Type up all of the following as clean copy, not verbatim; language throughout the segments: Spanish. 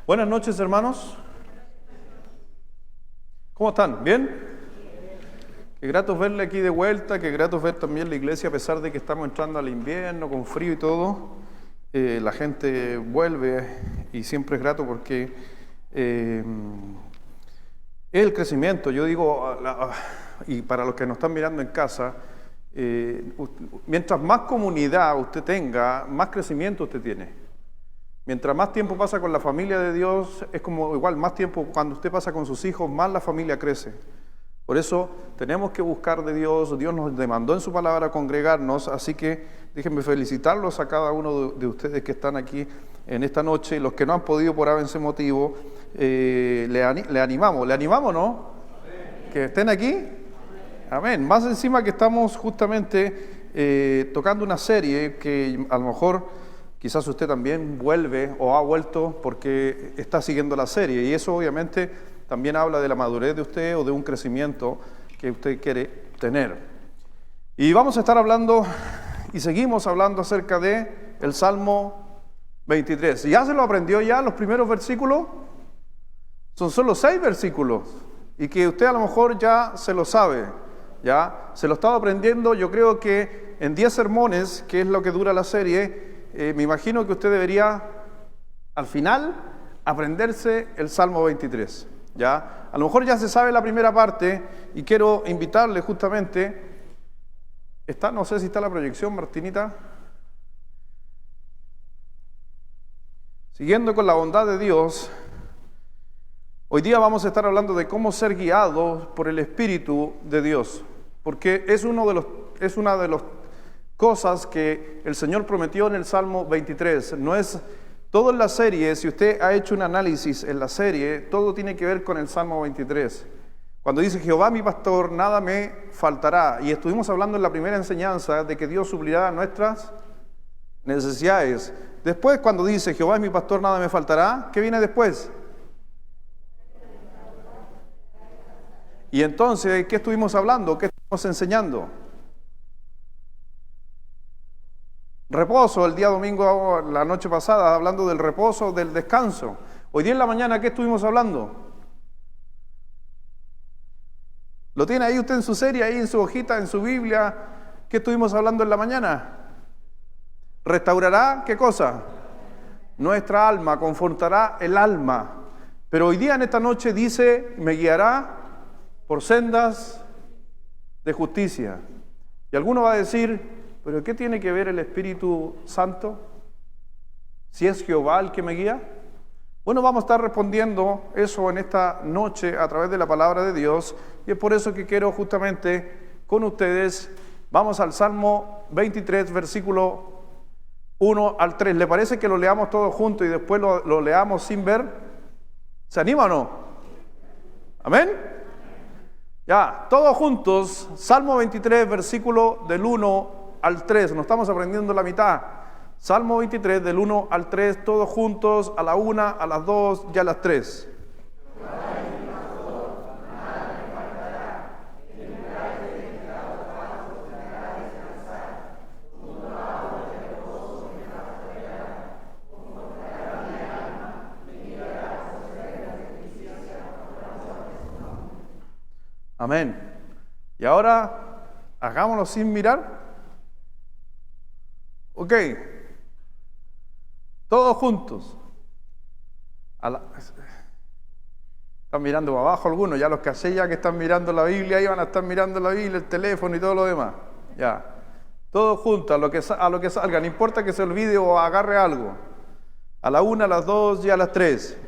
Buenas noches, hermanos. ¿Cómo están? ¿Bien? Qué grato verle aquí de vuelta, qué grato ver también la iglesia, a pesar de que estamos entrando al invierno con frío y todo. La gente vuelve y siempre es grato porque es el crecimiento. Yo digo, y para los que nos están mirando en casa, mientras más comunidad usted tenga, más crecimiento usted tiene. Mientras más tiempo pasa con la familia de Dios, es como igual, más tiempo cuando usted pasa con sus hijos, más la familia crece. Por eso tenemos que buscar de Dios. Dios nos demandó en su palabra congregarnos, así que déjenme felicitarlos a cada uno de ustedes que están aquí en esta noche. Los que no han podido por ese motivo, le animamos, ¿no? Que estén aquí. Amén. Más encima que estamos justamente tocando una serie que a lo mejor quizás usted también vuelve o ha vuelto porque está siguiendo la serie, y eso obviamente también habla de la madurez de usted o de un crecimiento que usted quiere tener. Y vamos a estar hablando y seguimos hablando acerca de el Salmo 23. ¿Ya se lo aprendió ya los primeros versículos? Son solo 6 versículos y que usted a lo mejor ya se lo sabe, ya se lo estaba aprendiendo. Yo creo que en 10 sermones, que es lo que dura la serie, me imagino que usted debería, al final, aprenderse el Salmo 23, ¿ya? A lo mejor ya se sabe la primera parte y quiero invitarle justamente, no sé si está la proyección, Martinita. Siguiendo con la bondad de Dios, hoy día vamos a estar hablando de cómo ser guiados por el Espíritu de Dios, porque es una de las cosas que el Señor prometió en el Salmo 23. No es todo en la serie. Si usted ha hecho un análisis en la serie, todo tiene que ver con el Salmo 23. Cuando dice Jehová mi pastor, nada me faltará, y estuvimos hablando en la primera enseñanza de que Dios suplirá nuestras necesidades. Después, cuando dice Jehová es mi pastor, nada me faltará, ¿qué viene después? Y entonces, ¿qué estuvimos hablando? ¿Qué estuvimos enseñando? Reposo, el día domingo, la noche pasada, hablando del reposo, del descanso. Hoy día en la mañana, ¿qué estuvimos hablando? ¿Lo tiene ahí usted en su serie, ahí en su hojita, en su Biblia? ¿Qué estuvimos hablando en la mañana? ¿Restaurará qué cosa? Nuestra alma, confortará el alma. Pero hoy día en esta noche dice, me guiará por sendas de justicia. Y alguno va a decir, ¿pero qué tiene que ver el Espíritu Santo? ¿Si es Jehová el que me guía? Bueno, vamos a estar respondiendo eso en esta noche a través de la palabra de Dios, y es por eso que quiero justamente con ustedes, vamos al Salmo 23, versículo 1 al 3. ¿Le parece que lo leamos todos juntos y después lo leamos sin ver? ¿Se anima o no? ¿Amén? Ya, todos juntos, Salmo 23, versículo del 1 al 3, nos estamos aprendiendo la mitad. Salmo 23, del 1 al 3, todos juntos, a la 1, a las 2 y a las 3. Amén. Y ahora, hagámoslo sin mirar. Ok, todos juntos. Están mirando para abajo algunos, ya los casé ya que están mirando la Biblia, ahí van a estar mirando la Biblia, el teléfono y todo lo demás. Ya, todos juntos, a lo que salga, no importa que se olvide o agarre algo. A la 1, a las 2 y a las 3.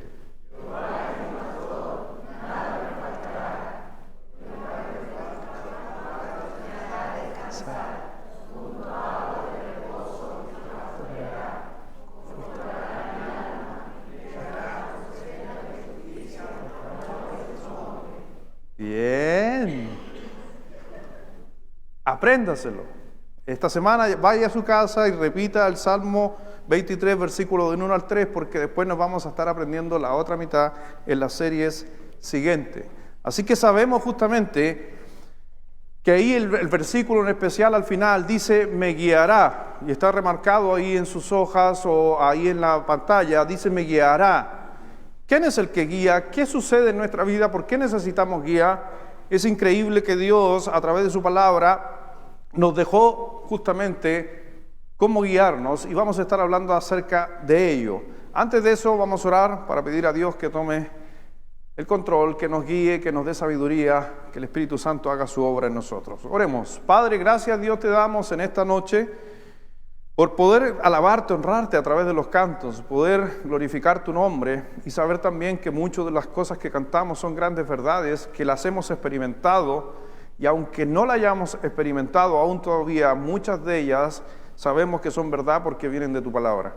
Bien. Apréndaselo. Esta semana vaya a su casa y repita el Salmo 23, versículo del 1 al 3, porque después nos vamos a estar aprendiendo la otra mitad en las series siguientes. Así que sabemos justamente que ahí el versículo en especial al final dice, me guiará, y está remarcado ahí en sus hojas o ahí en la pantalla, dice, me guiará. ¿Quién es el que guía? ¿Qué sucede en nuestra vida? ¿Por qué necesitamos guía? Es increíble que Dios, a través de su palabra, nos dejó justamente cómo guiarnos y vamos a estar hablando acerca de ello. Antes de eso, vamos a orar para pedir a Dios que tome el control, que nos guíe, que nos dé sabiduría, que el Espíritu Santo haga su obra en nosotros. Oremos. Padre, gracias Dios te damos en esta noche por poder alabarte, honrarte a través de los cantos, poder glorificar tu nombre y saber también que muchas de las cosas que cantamos son grandes verdades, que las hemos experimentado y aunque no las hayamos experimentado aún todavía, muchas de ellas sabemos que son verdad porque vienen de tu palabra.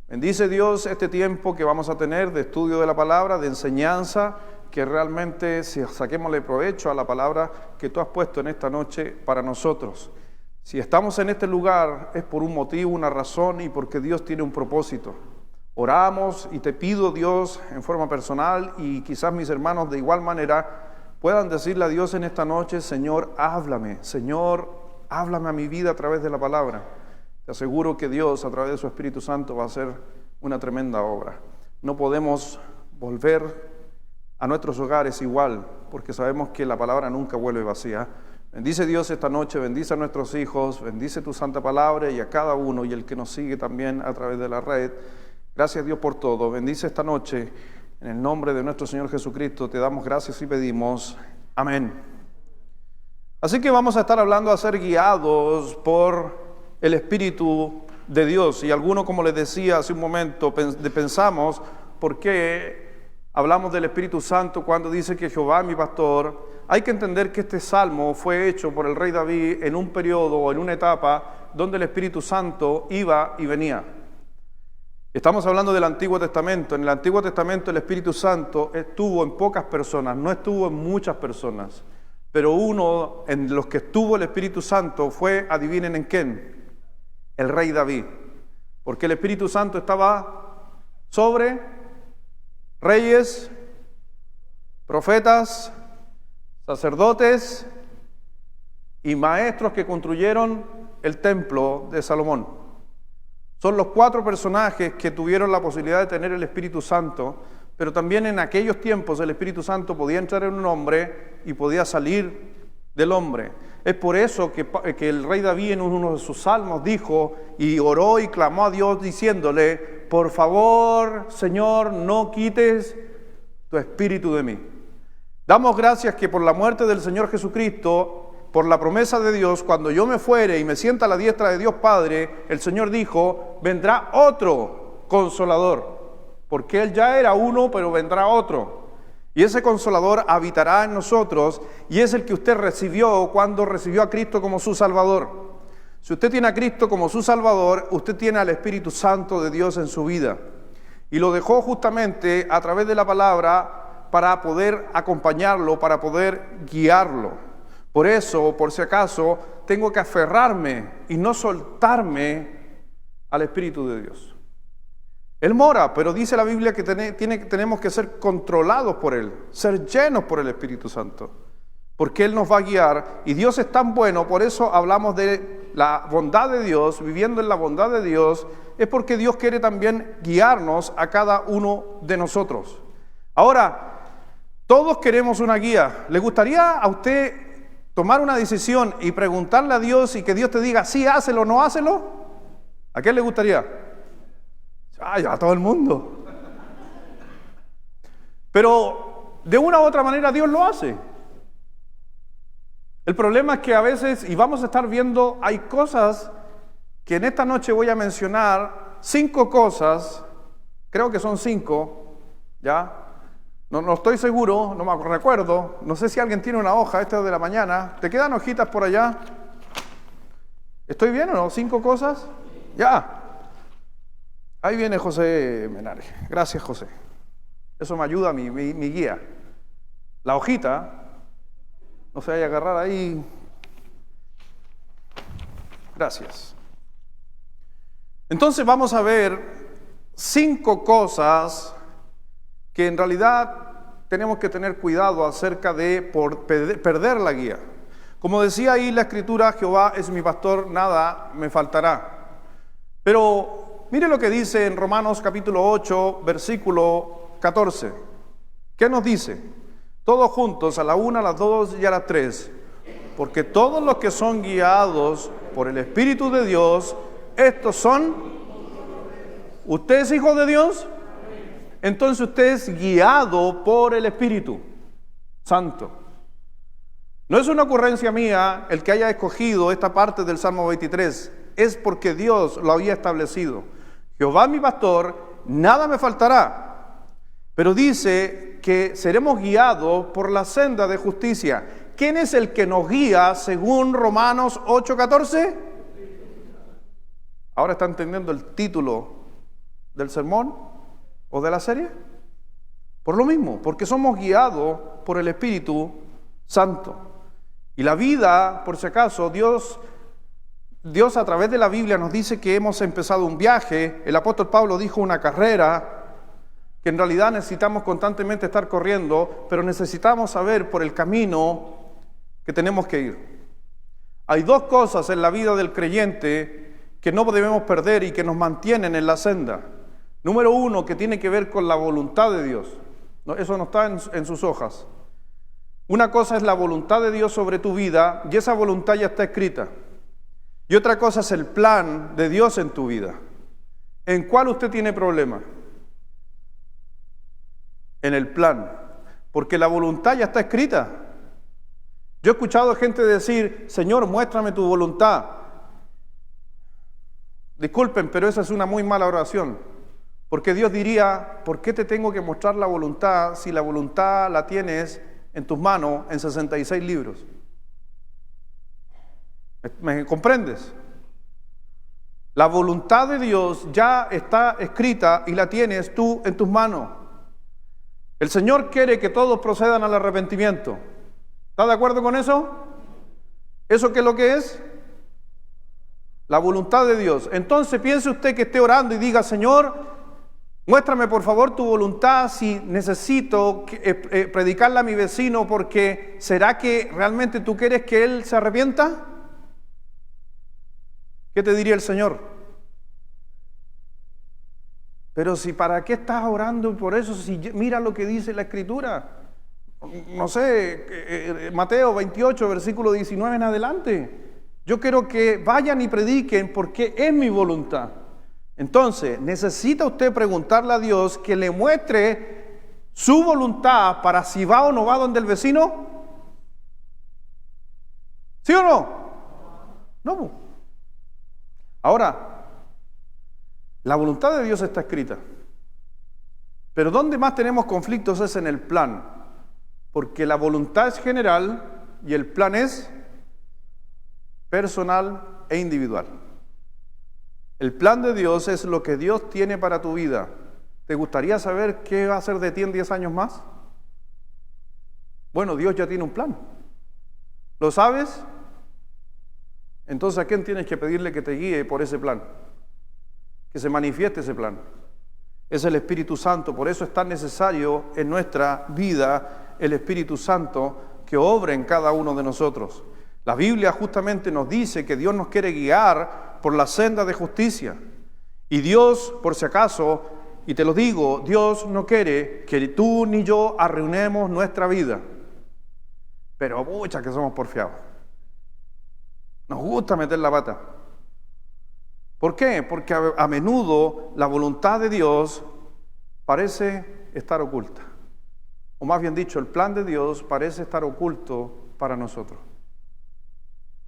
Bendice Dios este tiempo que vamos a tener de estudio de la palabra, de enseñanza, que realmente saquémosle provecho a la palabra que tú has puesto en esta noche para nosotros. Si estamos en este lugar es por un motivo, una razón y porque Dios tiene un propósito. Oramos y te pido, Dios, en forma personal y quizás mis hermanos de igual manera puedan decirle a Dios en esta noche: Señor, háblame a mi vida a través de la palabra. Te aseguro que Dios, a través de su Espíritu Santo, va a hacer una tremenda obra. No podemos volver a nuestros hogares igual, porque sabemos que la palabra nunca vuelve vacía. Bendice Dios esta noche, bendice a nuestros hijos, bendice tu santa palabra y a cada uno y el que nos sigue también a través de la red. Gracias Dios por todo. Bendice esta noche en el nombre de nuestro Señor Jesucristo. Te damos gracias y pedimos. Amén. Así que vamos a estar hablando a ser guiados por el Espíritu de Dios. Y algunos, como les decía hace un momento, pensamos, ¿por qué hablamos del Espíritu Santo cuando dice que Jehová es mi pastor? Hay que entender que este salmo fue hecho por el rey David en un periodo o en una etapa donde el Espíritu Santo iba y venía. Estamos hablando del Antiguo Testamento. En el Antiguo Testamento el Espíritu Santo estuvo en pocas personas, no estuvo en muchas personas. Pero uno en los que estuvo el Espíritu Santo fue, adivinen en quién, el rey David. Porque el Espíritu Santo estaba sobre reyes, profetas, sacerdotes y maestros que construyeron el templo de Salomón. Son los 4 personajes que tuvieron la posibilidad de tener el Espíritu Santo, pero también en aquellos tiempos el Espíritu Santo podía entrar en un hombre y podía salir del hombre. Es por eso que el rey David en uno de sus salmos dijo y oró y clamó a Dios diciéndole: por favor, Señor, no quites tu espíritu de mí. Damos gracias que por la muerte del Señor Jesucristo, por la promesa de Dios, cuando yo me fuere y me sienta a la diestra de Dios Padre, el Señor dijo: vendrá otro consolador, porque Él ya era uno, pero vendrá otro. Y ese consolador habitará en nosotros y es el que usted recibió cuando recibió a Cristo como su Salvador. Si usted tiene a Cristo como su Salvador, usted tiene al Espíritu Santo de Dios en su vida. Y lo dejó justamente a través de la palabra para poder acompañarlo, para poder guiarlo. Por eso, por si acaso, tengo que aferrarme y no soltarme al Espíritu de Dios. Él mora, pero dice la Biblia que tenemos que ser controlados por Él, ser llenos por el Espíritu Santo, porque Él nos va a guiar. Y Dios es tan bueno, por eso hablamos de la bondad de Dios, viviendo en la bondad de Dios, es porque Dios quiere también guiarnos a cada uno de nosotros. Ahora, todos queremos una guía. ¿Le gustaría a usted tomar una decisión y preguntarle a Dios y que Dios te diga, sí, hácelo o no hácelo? ¿A quién le gustaría? A todo el mundo. Pero de una u otra manera Dios lo hace. El problema es que a veces, y vamos a estar viendo, hay cosas que en esta noche voy a mencionar, 5 cosas, creo que son 5, ¿ya? No estoy seguro, no me recuerdo, no sé si alguien tiene una hoja, esta es de la mañana, ¿te quedan hojitas por allá? ¿Estoy bien o no? 5 cosas, ya. Ahí viene José Menares. Gracias, José. Eso me ayuda a mi guía. La hojita, no se vaya a agarrar ahí. Gracias. Entonces vamos a ver 5 cosas que en realidad tenemos que tener cuidado acerca de perder la guía. Como decía ahí la Escritura, Jehová es mi pastor, nada me faltará. Pero mire lo que dice en Romanos capítulo 8, versículo 14. ¿Qué nos dice? Todos juntos, a la 1, a las 2 y a las 3. Porque todos los que son guiados por el Espíritu de Dios, estos son... ¿Usted es hijo de Dios? Entonces usted es guiado por el Espíritu Santo. No es una ocurrencia mía el que haya escogido esta parte del Salmo 23. Es porque Dios lo había establecido. Jehová mi pastor, nada me faltará. Pero dice que seremos guiados por la senda de justicia. ¿Quién es el que nos guía según Romanos 8:14? ¿Ahora está entendiendo el título del sermón o de la serie? Por lo mismo, porque somos guiados por el Espíritu Santo. Y la vida, por si acaso, Dios a través de la Biblia nos dice que hemos empezado un viaje. El apóstol Pablo dijo una carrera, que en realidad necesitamos constantemente estar corriendo, pero necesitamos saber por el camino que tenemos que ir. Hay dos cosas en la vida del creyente que no debemos perder y que nos mantienen en la senda. Número 1, que tiene que ver con la voluntad de Dios. Eso no está en sus hojas. Una cosa es la voluntad de Dios sobre tu vida, y esa voluntad ya está escrita. Y otra cosa es el plan de Dios en tu vida. ¿En cuál usted tiene problema? En el plan. Porque la voluntad ya está escrita. Yo he escuchado gente decir, Señor, muéstrame tu voluntad. Disculpen, pero esa es una muy mala oración. Porque Dios diría, ¿por qué te tengo que mostrar la voluntad si la voluntad la tienes en tus manos en 66 libros? ¿Me comprendes? La voluntad de Dios ya está escrita y la tienes tú en tus manos. El Señor quiere que todos procedan al arrepentimiento. ¿Está de acuerdo con eso? ¿Eso qué es lo que es? La voluntad de Dios. Entonces piense usted que esté orando y diga, Señor, muéstrame por favor tu voluntad si necesito predicarle a mi vecino, porque ¿será que realmente tú quieres que él se arrepienta? ¿Qué te diría el Señor? Pero si ¿para qué estás orando por eso? Si mira lo que dice la Escritura. No sé, Mateo 28, versículo 19 en adelante. Yo quiero que vayan y prediquen porque es mi voluntad. Entonces, necesita usted preguntarle a Dios que le muestre su voluntad para si va o no va donde el vecino. ¿Sí o no? No. Ahora, la voluntad de Dios está escrita. Pero donde más tenemos conflictos es en el plan. Porque la voluntad es general y el plan es personal e individual. El plan de Dios es lo que Dios tiene para tu vida. ¿Te gustaría saber qué va a hacer de ti en 10 años más? Bueno, Dios ya tiene un plan. ¿Lo sabes? Entonces, ¿a quién tienes que pedirle que te guíe por ese plan? Que se manifieste ese plan. Es el Espíritu Santo. Por eso es tan necesario en nuestra vida el Espíritu Santo que obra en cada uno de nosotros. La Biblia justamente nos dice que Dios nos quiere guiar por la senda de justicia. Y Dios, por si acaso, y te lo digo, Dios no quiere que tú ni yo arruinemos nuestra vida. Pero muchas que somos porfiados. Nos gusta meter la pata. ¿Por qué? Porque a menudo la voluntad de Dios parece estar oculta. O más bien dicho, el plan de Dios parece estar oculto para nosotros.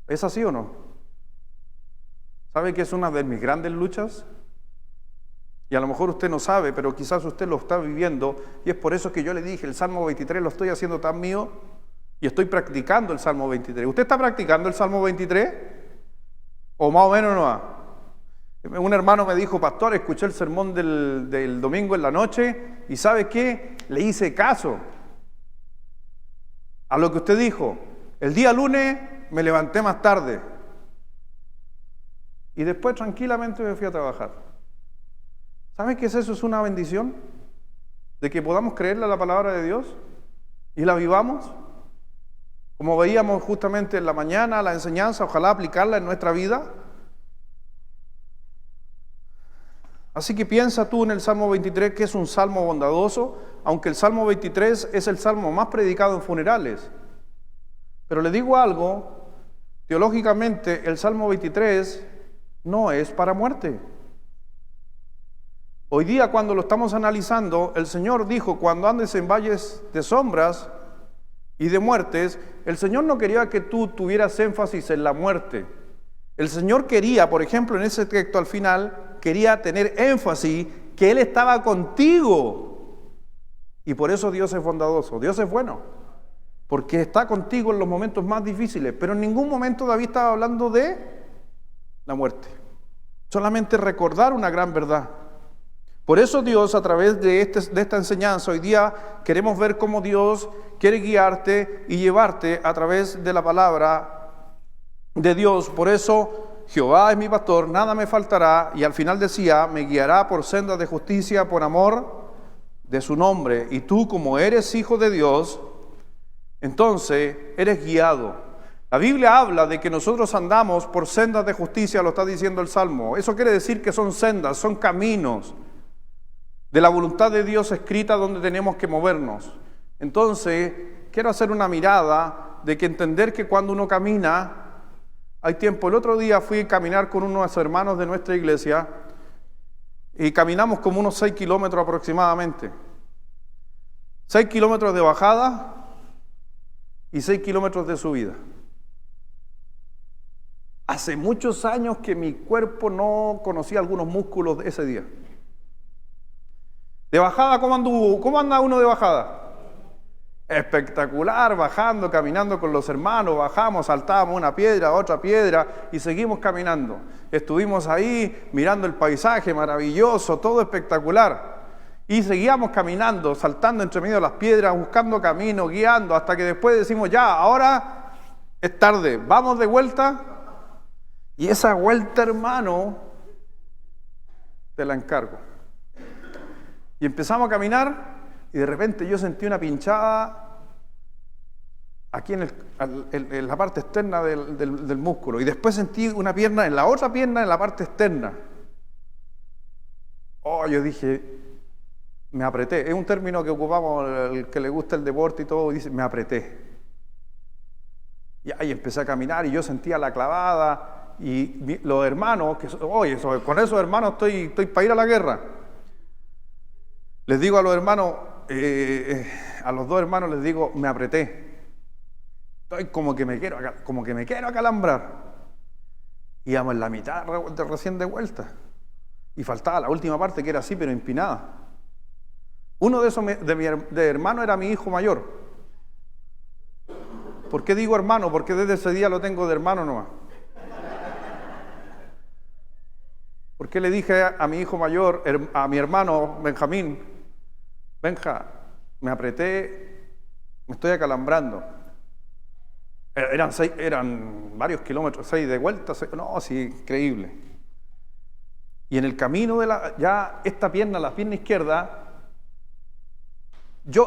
¿Es así o no? ¿Sabe que es una de mis grandes luchas? Y a lo mejor usted no sabe, pero quizás usted lo está viviendo, y es por eso que yo le dije, el Salmo 23 lo estoy haciendo tan mío, y estoy practicando el Salmo 23. ¿Usted está practicando el Salmo 23? ¿O más o menos no? Un hermano me dijo, pastor, escuché el sermón del domingo en la noche, y ¿sabe qué? Le hice caso a lo que usted dijo. El día lunes me levanté más tarde, y después tranquilamente me fui a trabajar. ¿Sabe qué es eso? Es una bendición de que podamos creerle a la palabra de Dios y la vivamos. Como veíamos justamente en la mañana, la enseñanza, ojalá aplicarla en nuestra vida. Así que piensa tú en el Salmo 23, que es un salmo bondadoso, aunque el Salmo 23 es el salmo más predicado en funerales. Pero le digo algo, teológicamente el Salmo 23 no es para muerte. Hoy día, cuando lo estamos analizando, el Señor dijo: cuando andes en valles de sombras y de muertes, el Señor no quería que tú tuvieras énfasis en la muerte. El Señor quería, por ejemplo, en ese texto al final, quería tener énfasis que Él estaba contigo. Y por eso Dios es bondadoso, Dios es bueno, porque está contigo en los momentos más difíciles. Pero en ningún momento David estaba hablando de la muerte, solamente recordar una gran verdad. Por eso Dios, a través de esta enseñanza, hoy día queremos ver cómo Dios quiere guiarte y llevarte a través de la palabra de Dios. Por eso Jehová es mi pastor, nada me faltará, y al final decía: me guiará por sendas de justicia por amor de su nombre. Y tú, como eres hijo de Dios, entonces eres guiado. La Biblia habla de que nosotros andamos por sendas de justicia, lo está diciendo el Salmo. Eso quiere decir que son sendas, son caminos de la voluntad de Dios escrita donde tenemos que movernos. Entonces, quiero hacer una mirada de que entender que cuando uno camina, hay tiempo. El otro día fui a caminar con unos hermanos de nuestra iglesia y caminamos como unos 6 kilómetros aproximadamente. 6 kilómetros de bajada y 6 kilómetros de subida. Hace muchos años que mi cuerpo no conocía algunos músculos de ese día. De bajada, ¿cómo anduvo? ¿Cómo anda uno de bajada? Espectacular, bajando, caminando con los hermanos, bajamos, saltábamos una piedra, otra piedra y seguimos caminando. Estuvimos ahí mirando el paisaje maravilloso, todo espectacular. Y seguíamos caminando, saltando entre medio de las piedras, buscando camino, guiando, hasta que después decimos: ya, ahora es tarde, vamos de vuelta. Y esa vuelta, hermano, te la encargo. Y empezamos a caminar y de repente yo sentí una pinchada aquí en la parte externa del músculo, y después sentí una pierna en la otra pierna, en la parte externa. Oh, yo dije, me apreté. Es un término que ocupamos el que le gusta el deporte y todo, dice, me apreté. Y ahí empecé a caminar y yo sentía la clavada, y los hermanos, oye, con esos hermanos estoy para ir a la guerra. Les digo a los hermanos, a los dos hermanos les digo, me apreté. Estoy como que me quiero acalambrar. Íbamos en la mitad recién de vuelta. Y faltaba la última parte, que era así, pero empinada. Uno de esos de hermano era mi hijo mayor. ¿Por qué digo hermano? Porque desde ese día lo tengo de hermano nomás. ¿Por qué le dije a mi hijo mayor, a mi hermano Benjamín: Benja, me apreté, me estoy acalambrando? Eran varios kilómetros, 6 de vuelta, no, sí, increíble. Y en el camino ya esta pierna, la pierna izquierda,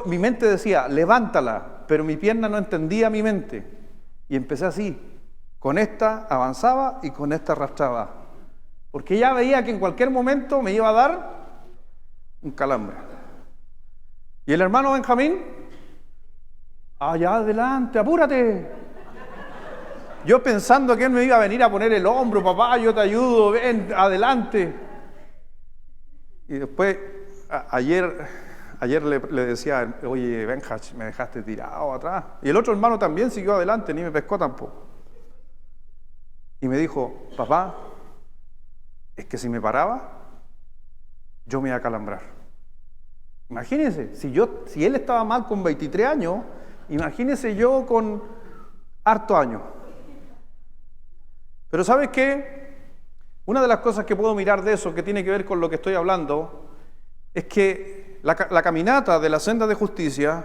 mi mente decía, levántala, pero mi pierna no entendía mi mente. Y empecé así, con esta avanzaba y con esta arrastraba, porque ya veía que en cualquier momento me iba a dar un calambre. Y el hermano Benjamín, allá adelante, apúrate. Yo pensando que él me iba a venir a poner el hombro: papá, yo te ayudo, ven, adelante. Y después, ayer le decía: oye, Benja, me dejaste tirado atrás. Y el otro hermano también siguió adelante, ni me pescó tampoco. Y me dijo: papá, es que si me paraba, yo me iba a acalambrar. Imagínense, si él estaba mal con 23 años, imagínense yo con harto años. Pero ¿sabes qué? Una de las cosas que puedo mirar de eso, que tiene que ver con lo que estoy hablando, es que la caminata de la senda de justicia,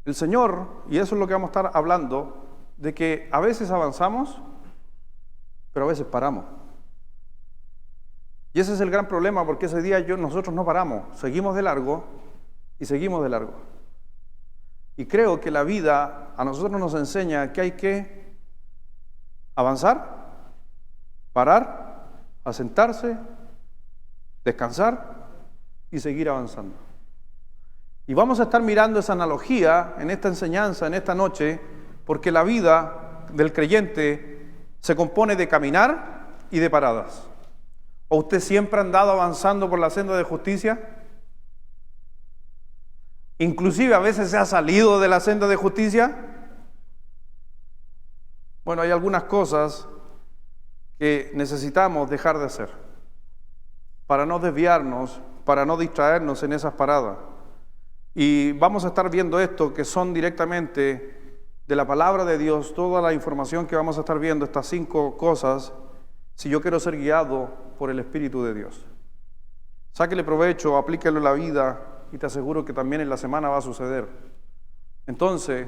el Señor, y eso es lo que vamos a estar hablando, de que a veces avanzamos, pero a veces paramos. Y ese es el gran problema, porque ese día nosotros no paramos, seguimos de largo y seguimos de largo. Y creo que la vida a nosotros nos enseña que hay que avanzar, parar, asentarse descansar y seguir avanzando. Y vamos a estar mirando esa analogía en esta enseñanza, en esta noche, porque la vida del creyente se compone de caminar y de paradas. ¿O usted siempre ha andado avanzando por la senda de justicia? Inclusive a veces se ha salido de la senda de justicia. Bueno, hay algunas cosas que necesitamos dejar de hacer para no desviarnos, para no distraernos en esas paradas. Y vamos a estar viendo esto, que son directamente de la palabra de Dios, toda la información que vamos a estar viendo, estas 5 cosas, si yo quiero ser guiado por el Espíritu de Dios. Sáquele provecho, aplíquelo en la vida y te aseguro que también en la semana va a suceder. Entonces,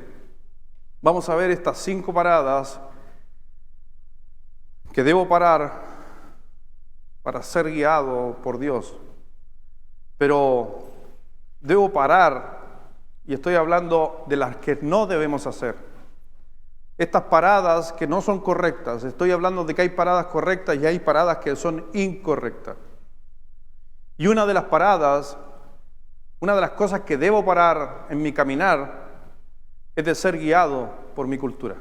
vamos a ver estas 5 paradas que debo parar para ser guiado por Dios. Pero debo parar, y estoy hablando de las que no debemos hacer. Estas paradas que no son correctas, estoy hablando de que hay paradas correctas y hay paradas que son incorrectas. Y una de las paradas, una de las cosas que debo parar en mi caminar es de ser guiado por mi cultura.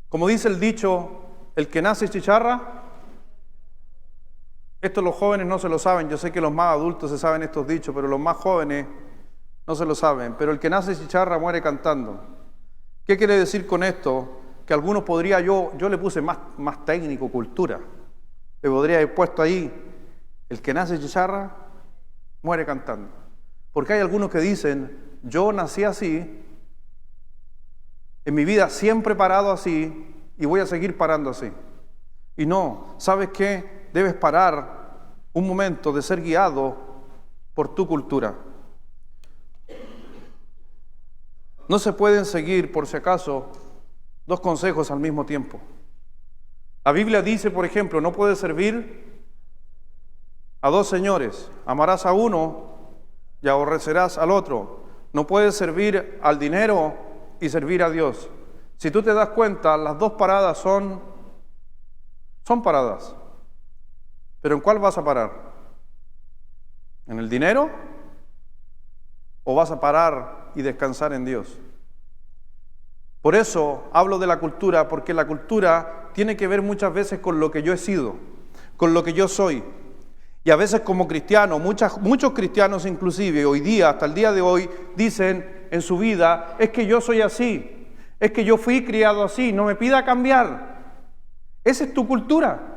Como dice el dicho, el que nace chicharra, esto los jóvenes no se lo saben, yo sé que los más adultos se saben estos dichos, pero los más jóvenes no se lo saben, pero el que nace chicharra muere cantando. ¿Qué quiere decir con esto? Que algunos podría, yo le puse más técnico, cultura, le podría haber puesto ahí, el que nace chicharra muere cantando. Porque hay algunos que dicen, yo nací así, en mi vida siempre he parado así y voy a seguir parando así. Y no, ¿sabes qué? Debes parar un momento de ser guiado por tu cultura. No se pueden seguir, por si acaso, 2 consejos al mismo tiempo. La Biblia dice, por ejemplo, no puedes servir a 2 señores. Amarás a uno y aborrecerás al otro. No puedes servir al dinero y servir a Dios. Si tú te das cuenta, las 2 paradas son paradas. ¿Pero en cuál vas a parar? ¿En el dinero? ¿O vas a parar y descansar en Dios? Por eso hablo de la cultura, porque la cultura tiene que ver muchas veces con lo que yo he sido, con lo que yo soy. Y a veces como cristiano, muchos cristianos inclusive hoy día, hasta el día de hoy, dicen en su vida, es que yo soy así, es que yo fui criado así, no me pida cambiar. Esa es tu cultura.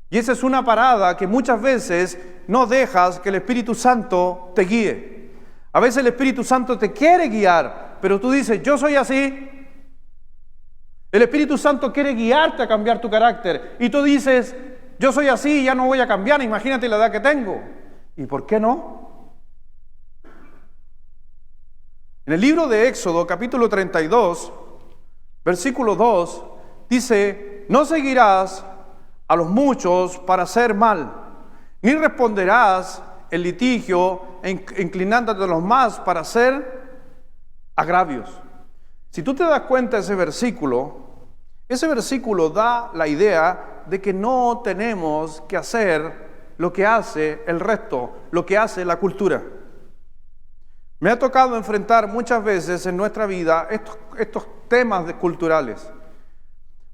Y esa es una parada que muchas veces no dejas que el Espíritu Santo te guíe. A veces el Espíritu Santo te quiere guiar, pero tú dices, yo soy así. El Espíritu Santo quiere guiarte a cambiar tu carácter. Y tú dices, yo soy así y ya no voy a cambiar, imagínate la edad que tengo. ¿Y por qué no? En el libro de Éxodo, capítulo 32, versículo 2, dice, no seguirás a los muchos para hacer mal, ni responderás el litigio inclinándote a los más para hacer agravios. Si tú te das cuenta de ese versículo da la idea de que no tenemos que hacer lo que hace el resto, lo que hace la cultura. Me ha tocado enfrentar muchas veces en nuestra vida estos temas culturales.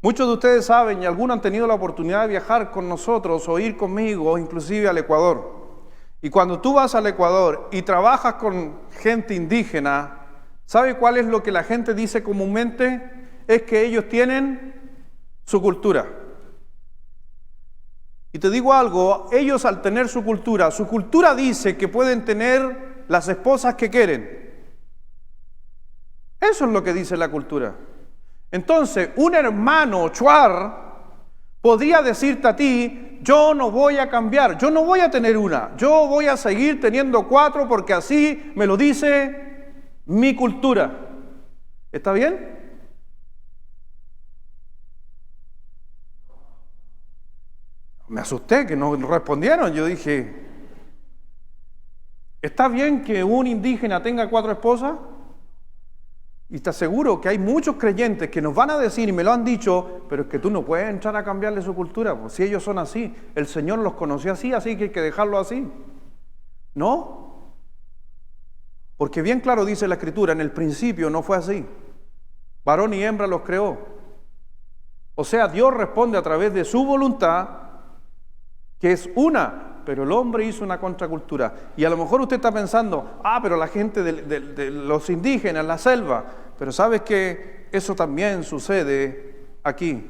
Muchos de ustedes saben, y algunos han tenido la oportunidad de viajar con nosotros o ir conmigo, inclusive al Ecuador. Y cuando tú vas al Ecuador y trabajas con gente indígena, ¿sabe cuál es lo que la gente dice comúnmente? Es que ellos tienen su cultura. Y te digo algo, ellos al tener su cultura dice que pueden tener las esposas que quieren. Eso es lo que dice la cultura. Entonces, un hermano chuar podría decirte a ti, yo no voy a cambiar, yo no voy a tener una, yo voy a seguir teniendo 4 porque así me lo dice mi cultura. ¿Está bien? Me asusté que no respondieron. Yo dije, ¿está bien que un indígena tenga 4 esposas? Y te aseguro que hay muchos creyentes que nos van a decir, y me lo han dicho, pero es que tú no puedes entrar a cambiarle su cultura, pues si ellos son así, el Señor los conoció así, así que hay que dejarlo así. No, porque bien claro dice la Escritura, en el principio no fue así. Varón y hembra los creó. O sea, Dios responde a través de su voluntad, que es una, pero el hombre hizo una contracultura. Y a lo mejor usted está pensando, pero la gente de los indígenas, la selva, pero ¿sabes que eso también sucede aquí?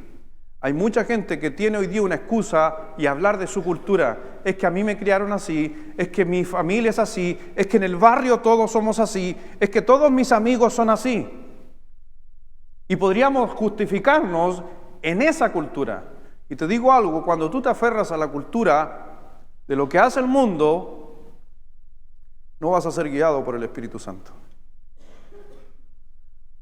Hay mucha gente que tiene hoy día una excusa y hablar de su cultura. Es que a mí me criaron así, es que mi familia es así, es que en el barrio todos somos así, es que todos mis amigos son así. Y podríamos justificarnos en esa cultura. Y te digo algo, cuando tú te aferras a la cultura de lo que hace el mundo, no vas a ser guiado por el Espíritu Santo.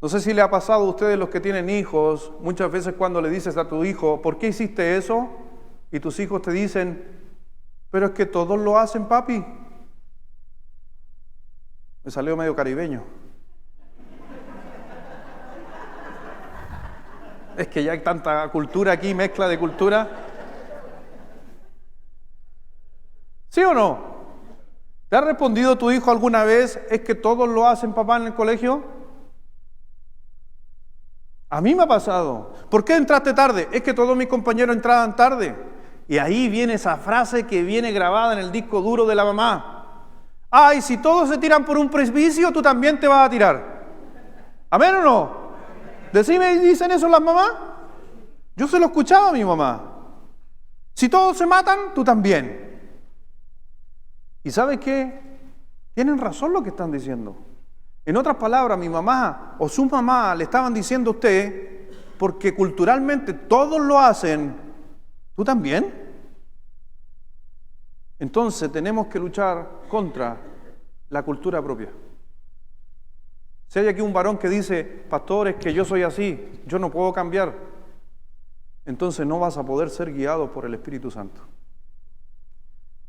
No sé si le ha pasado a ustedes los que tienen hijos, muchas veces cuando le dices a tu hijo, ¿por qué hiciste eso? Y tus hijos te dicen, pero es que todos lo hacen, papi. Me salió medio caribeño. Es que ya hay tanta cultura aquí, mezcla de cultura. ¿Sí o no? ¿Te ha respondido tu hijo alguna vez, es que todos lo hacen, papá, en el colegio? A mí me ha pasado. ¿Por qué entraste tarde? Es que todos mis compañeros entraban tarde. Y ahí viene esa frase que viene grabada en el disco duro de la mamá. Ay, si todos se tiran por un precipicio, tú también te vas a tirar. ¿Amén o no? Decime, ¿dicen eso las mamás? Yo se lo escuchaba a mi mamá. Si todos se matan, tú también. ¿Y sabes qué? Tienen razón lo que están diciendo. En otras palabras, mi mamá o su mamá le estaban diciendo a usted, porque culturalmente todos lo hacen, ¿tú también? Entonces tenemos que luchar contra la cultura propia. Si hay aquí un varón que dice, pastor, es que yo soy así, yo no puedo cambiar, entonces no vas a poder ser guiado por el Espíritu Santo.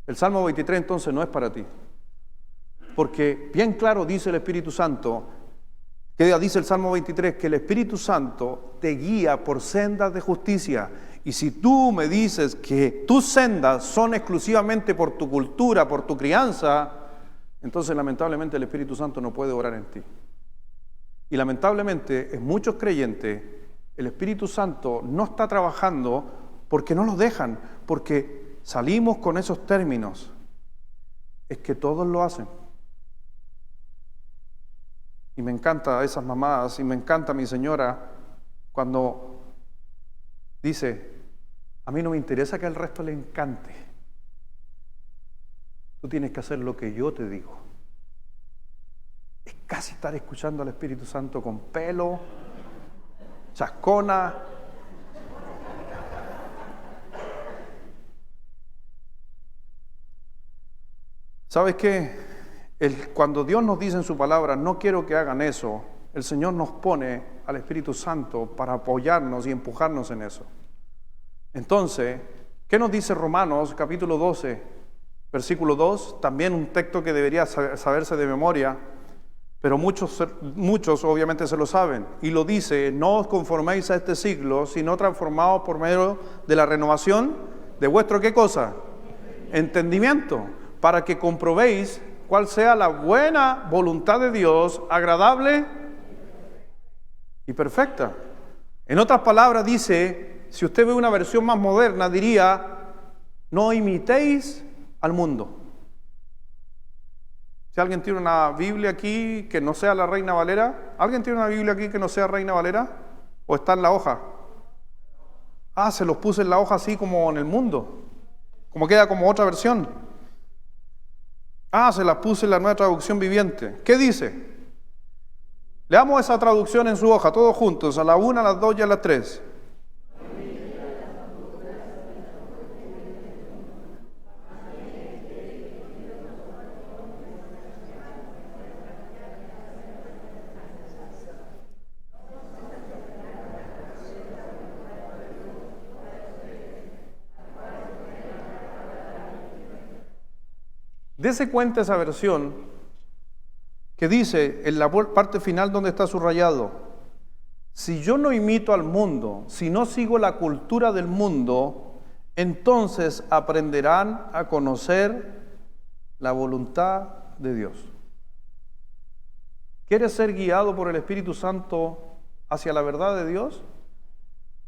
El Salmo 23 entonces no es para ti. Porque bien claro dice el Espíritu Santo, que dice el Salmo 23, que el Espíritu Santo te guía por sendas de justicia. Y si tú me dices que tus sendas son exclusivamente por tu cultura, por tu crianza, entonces lamentablemente el Espíritu Santo no puede orar en ti. Y lamentablemente en muchos creyentes el Espíritu Santo no está trabajando porque no lo dejan, porque salimos con esos términos. Es que todos lo hacen. Y me encanta esas mamás, y me encanta mi señora cuando dice, a mí no me interesa que al resto le encante. Tú tienes que hacer lo que yo te digo. Es casi estar escuchando al Espíritu Santo con pelo, chascona. ¿Sabes qué? Cuando Dios nos dice en su palabra, no quiero que hagan eso, el Señor nos pone al Espíritu Santo para apoyarnos y empujarnos en eso. Entonces, ¿qué nos dice Romanos capítulo 12, versículo 2? También un texto que debería saberse de memoria, pero muchos obviamente se lo saben. Y lo dice, no os conforméis a este siglo, sino transformaos por medio de la renovación de vuestro, ¿qué cosa? Entendimiento, para que comprobéis cuál sea la buena voluntad de Dios, agradable y perfecta. En otras palabras dice, si usted ve una versión más moderna, diría, no imitéis al mundo. Si alguien tiene una Biblia aquí que no sea la Reina Valera, ¿alguien tiene una Biblia aquí que no sea Reina Valera? ¿O está en la hoja? Se los puse en la hoja así como en el mundo, como queda como otra versión. Se las puse en la Nueva Traducción Viviente. ¿Qué dice? Leamos esa traducción en su hoja, todos juntos, a la 1, a las 2 y a las 3. Dese cuenta esa versión, que dice en la parte final donde está subrayado: si yo no imito al mundo, si no sigo la cultura del mundo, entonces aprenderán a conocer la voluntad de Dios. ¿Quieres ser guiado por el Espíritu Santo hacia la verdad de Dios?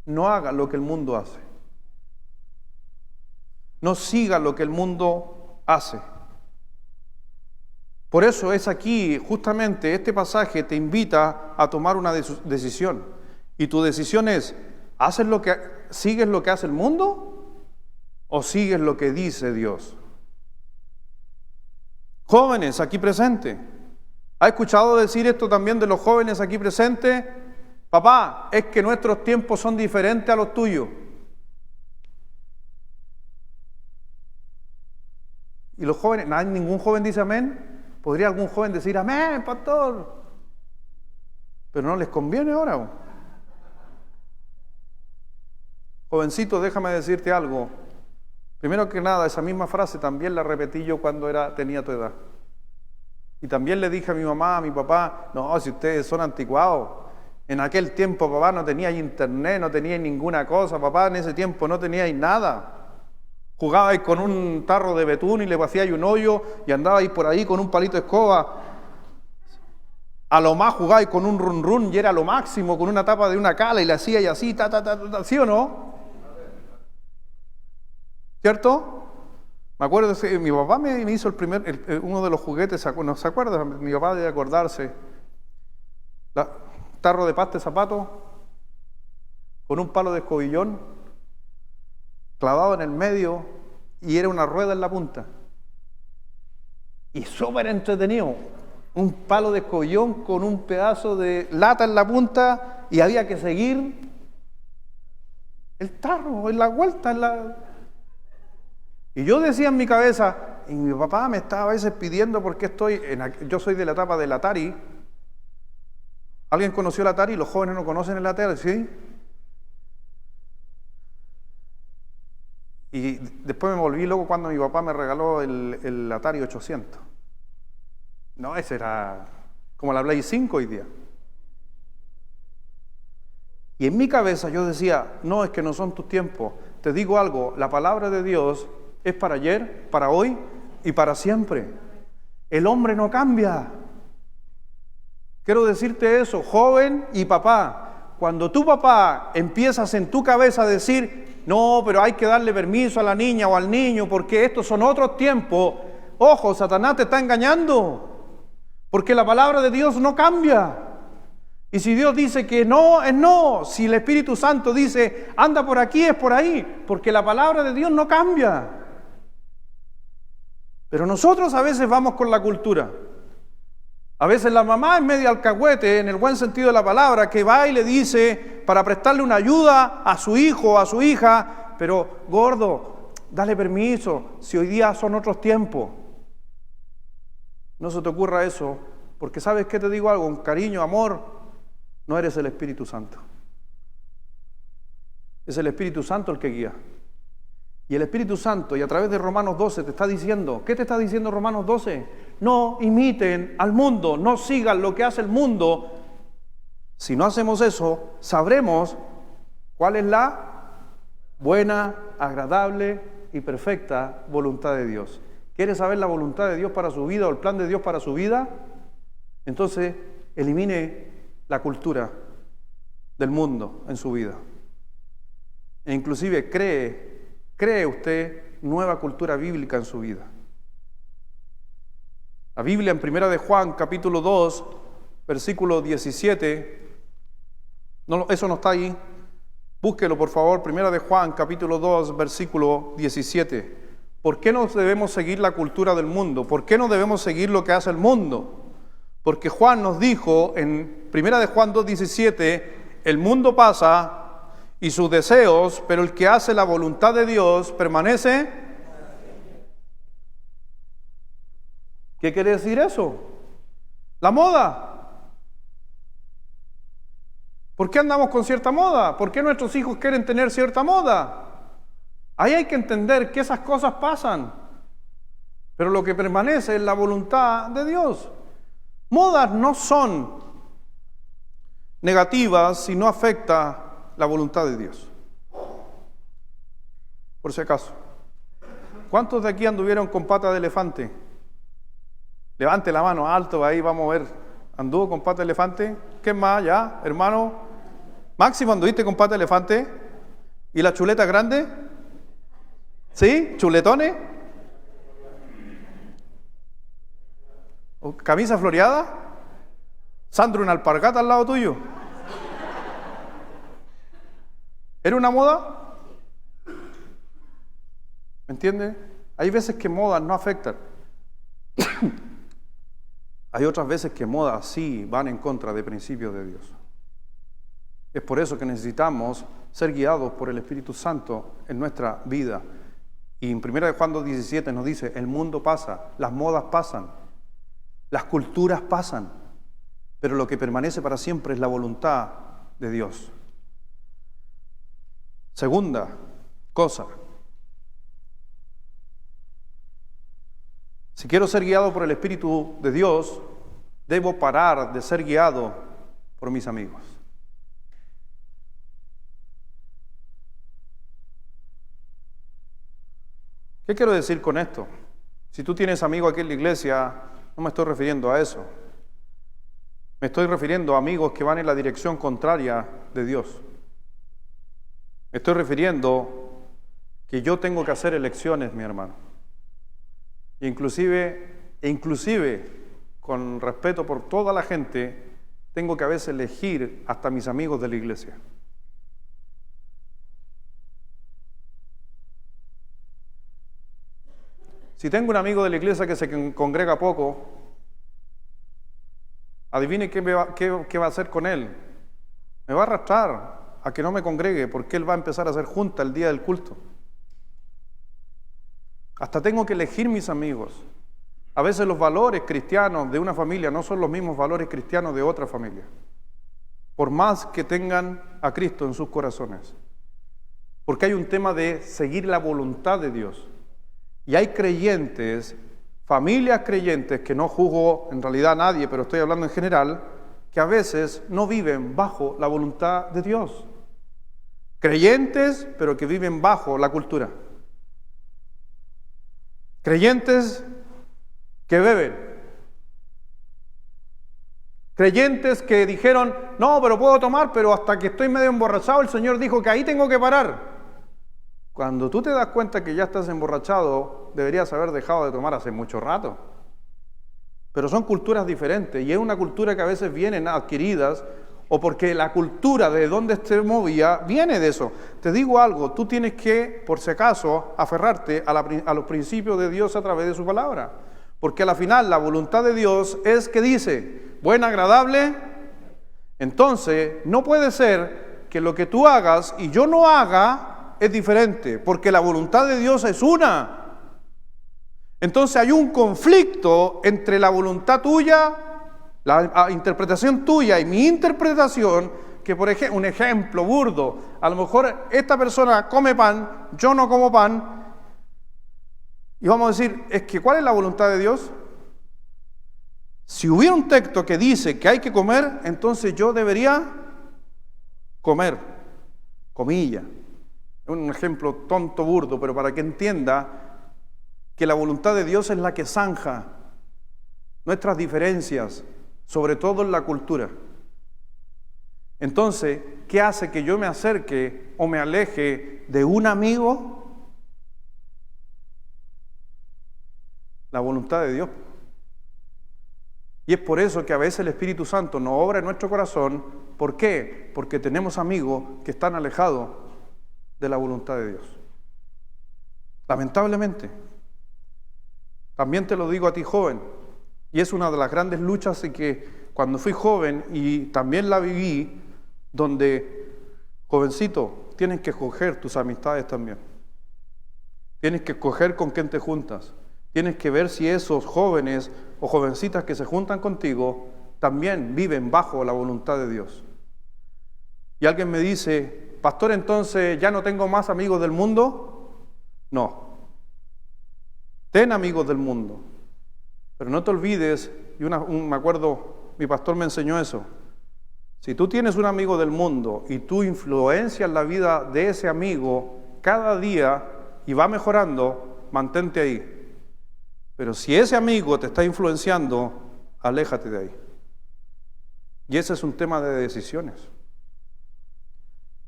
No haga lo que el mundo hace. No siga lo que el mundo hace. Por eso es aquí, justamente, este pasaje te invita a tomar una decisión. Y tu decisión es: ¿sigues lo que hace el mundo o sigues lo que dice Dios? Jóvenes aquí presentes, ¿ha escuchado decir esto también de los jóvenes aquí presentes? Papá, es que nuestros tiempos son diferentes a los tuyos. Y los jóvenes, ningún joven dice amén. ¿Podría algún joven decir amén, pastor? Pero no les conviene ahora. Jovencito, déjame decirte algo. Primero que nada, esa misma frase también la repetí yo cuando tenía tu edad. Y también le dije a mi mamá, a mi papá: no, si ustedes son anticuados. En aquel tiempo, papá, no teníais internet, no teníais ninguna cosa. Papá, en ese tiempo no teníais nada. Jugabais con un tarro de betún y le hacíais un hoyo y andabais por ahí con un palito de escoba. A lo más jugabais con un run run y era lo máximo, con una tapa de una cala y le hacíais así, ¿sí o no? ¿Cierto? Me acuerdo que mi papá me hizo uno de los juguetes, ¿no se acuerda? Mi papá debe acordarse. Tarro de pasta de zapato con un palo de escobillón clavado en el medio y era una rueda en la punta. Y súper entretenido. Un palo de escobillón con un pedazo de lata en la punta y había que seguir el tarro en la vuelta. Y yo decía en mi cabeza, y mi papá me estaba a veces pidiendo porque yo soy de la etapa del Atari. ¿Alguien conoció el Atari? Los jóvenes no conocen el Atari, ¿sí? Y después me volví loco cuando mi papá me regaló el Atari 800. No, ese era como la Play 5 hoy día. Y en mi cabeza yo decía: no, es que no son tus tiempos. Te digo algo, la palabra de Dios es para ayer, para hoy y para siempre. El hombre no cambia. Quiero decirte eso, joven y papá. Cuando tu papá empiezas en tu cabeza a decir: no, pero hay que darle permiso a la niña o al niño porque estos son otros tiempos. Ojo, Satanás te está engañando. Porque la palabra de Dios no cambia. Y si Dios dice que no, es no. Si el Espíritu Santo dice anda por aquí, es por ahí. Porque la palabra de Dios no cambia. Pero nosotros a veces vamos con la cultura. A veces la mamá es medio alcahuete, en el buen sentido de la palabra, que va y le dice para prestarle una ayuda a su hijo o a su hija: pero gordo, dale permiso, si hoy día son otros tiempos. No se te ocurra eso, porque ¿sabes qué? Te digo algo, con cariño, amor, no eres el Espíritu Santo. Es el Espíritu Santo el que guía. Y el Espíritu Santo, y a través de Romanos 12 te está diciendo, ¿qué te está diciendo Romanos 12? No imiten al mundo, no sigan lo que hace el mundo. Si no hacemos eso, sabremos cuál es la buena, agradable y perfecta voluntad de Dios. ¿Quiere saber la voluntad de Dios para su vida o el plan de Dios para su vida? Entonces, elimine la cultura del mundo en su vida. E inclusive cree usted nueva cultura bíblica en su vida. La Biblia en 1 de Juan, capítulo 2, versículo 17, eso no está ahí, búsquelo por favor, 1 de Juan, capítulo 2, versículo 17. ¿Por qué no debemos seguir la cultura del mundo? ¿Por qué no debemos seguir lo que hace el mundo? Porque Juan nos dijo en 1 de Juan 2, 17, el mundo pasa y sus deseos, pero el que hace la voluntad de Dios permanece. ¿Qué quiere decir eso? La moda. ¿Por qué andamos con cierta moda? ¿Por qué nuestros hijos quieren tener cierta moda? Ahí hay que entender que esas cosas pasan, pero lo que permanece es la voluntad de Dios. Modas no son negativas si no afecta la voluntad de Dios. Por si acaso. ¿Cuántos de aquí anduvieron con pata de elefante? Levante la mano alto, ahí vamos a ver. ¿Anduvo con pata de elefante? ¿Qué más? ¿Ya, hermano? Máximo, ¿anduviste con pata de elefante? ¿Y la chuleta grande? ¿Sí? ¿Chuletones? ¿Camisa floreada? ¿Sandro una alpargata al lado tuyo? ¿Era una moda? ¿Me entiende? Hay veces que modas no afectan. Hay otras veces que modas sí van en contra de principios de Dios. Es por eso que necesitamos ser guiados por el Espíritu Santo en nuestra vida. Y en 1 Juan 2:17 nos dice, el mundo pasa, las modas pasan, las culturas pasan, pero lo que permanece para siempre es la voluntad de Dios. Segunda cosa, si quiero ser guiado por el Espíritu de Dios, debo parar de ser guiado por mis amigos. ¿Qué quiero decir con esto? Si tú tienes amigos aquí en la iglesia, no me estoy refiriendo a eso. Me estoy refiriendo a amigos que van en la dirección contraria de Dios. Me estoy refiriendo que yo tengo que hacer elecciones, mi hermano. Inclusive, con respeto por toda la gente, tengo que a veces elegir hasta mis amigos de la iglesia. Si tengo un amigo de la iglesia que se congrega poco, adivine qué va a hacer con él. Me va a arrastrar a que no me congregue, porque él va a empezar a hacer junta el día del culto. Hasta tengo que elegir mis amigos. A veces los valores cristianos de una familia no son los mismos valores cristianos de otra familia, por más que tengan a Cristo en sus corazones. Porque hay un tema de seguir la voluntad de Dios. Y hay creyentes, familias creyentes, que no juzgo en realidad a nadie, pero estoy hablando en general, que a veces no viven bajo la voluntad de Dios. Creyentes, pero que viven bajo la cultura. Creyentes que beben. Creyentes que dijeron, no, pero puedo tomar, pero hasta que estoy medio emborrachado, el Señor dijo que ahí tengo que parar. Cuando tú te das cuenta que ya estás emborrachado, deberías haber dejado de tomar hace mucho rato. Pero son culturas diferentes, y es una cultura que a veces vienen adquiridas, o porque la cultura de donde se movía viene de eso. Te digo algo, tú tienes que, por si acaso, aferrarte a los principios de Dios a través de su palabra. Porque a la final la voluntad de Dios es que dice, buena, agradable. Entonces, no puede ser que lo que tú hagas y yo no haga es diferente, porque la voluntad de Dios es una. Entonces hay un conflicto entre la voluntad tuya, la interpretación tuya y mi interpretación, que por ejemplo, un ejemplo burdo, a lo mejor esta persona come pan, yo no como pan, y vamos a decir, es que ¿cuál es la voluntad de Dios? Si hubiera un texto que dice que hay que comer, entonces yo debería comer, comilla. Es un ejemplo tonto, burdo, pero para que entienda que la voluntad de Dios es la que zanja nuestras diferencias, sobre todo en la cultura. Entonces, ¿qué hace que yo me acerque o me aleje de un amigo? La voluntad de Dios. Y es por eso que a veces el Espíritu Santo no obra en nuestro corazón. ¿Por qué? Porque tenemos amigos que están alejados de la voluntad de Dios. Lamentablemente. También te lo digo a ti, joven, y es una de las grandes luchas en que cuando fui joven, y también la viví, donde, jovencito, tienes que escoger tus amistades también. Tienes que escoger con quién te juntas. Tienes que ver si esos jóvenes o jovencitas que se juntan contigo también viven bajo la voluntad de Dios. Y alguien me dice, pastor, entonces ¿ya no tengo más amigos del mundo? No. Ten amigos del mundo, Pero no te olvides, me acuerdo, mi pastor me enseñó eso. Si tú tienes un amigo del mundo y tú influencias la vida de ese amigo cada día y va mejorando, mantente ahí. Pero si ese amigo te está influenciando, aléjate de ahí. Y ese es un tema de decisiones.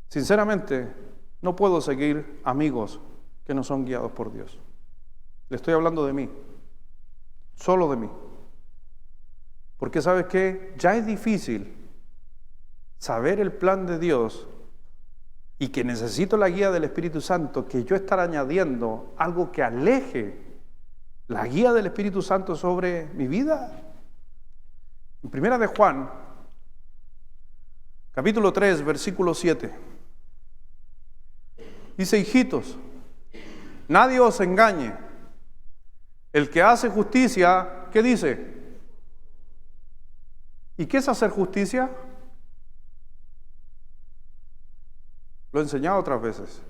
Sinceramente, no puedo seguir amigos que no son guiados por Dios. Le estoy hablando de mí, solo de mí. Porque ¿sabes qué? Ya es difícil saber el plan de Dios y que necesito la guía del Espíritu Santo, que yo estar añadiendo algo que aleje la guía del Espíritu Santo sobre mi vida. En Primera de Juan, capítulo 3, versículo 7, dice: hijitos, nadie os engañe. El que hace justicia, ¿qué dice? ¿Y qué es hacer justicia? Lo he enseñado otras veces.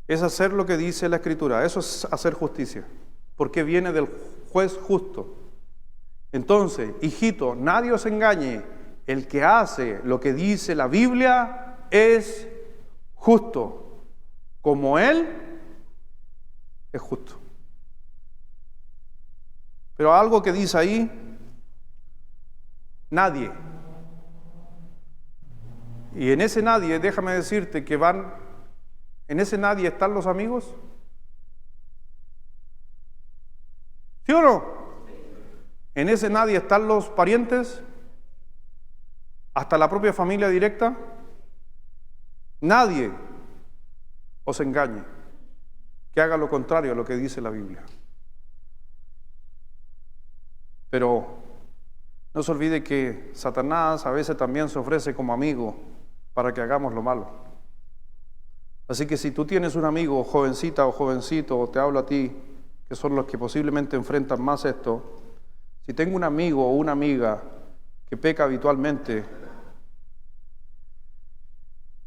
Es hacer lo que dice la Escritura. Eso es hacer justicia, porque viene del juez justo. Entonces, hijito, nadie os engañe. El que hace lo que dice la Biblia es justo, como Él es justo. Pero algo que dice ahí, nadie. Y en ese nadie, déjame decirte que en ese nadie están los amigos. ¿Sí o no? En ese nadie están los parientes, hasta la propia familia directa. Nadie os engañe, que haga lo contrario a lo que dice la Biblia. Pero no se olvide que Satanás a veces también se ofrece como amigo para que hagamos lo malo. Así que si tú tienes un amigo, jovencita o jovencito, o te hablo a ti, que son los que posiblemente enfrentan más esto, si tengo un amigo o una amiga que peca habitualmente,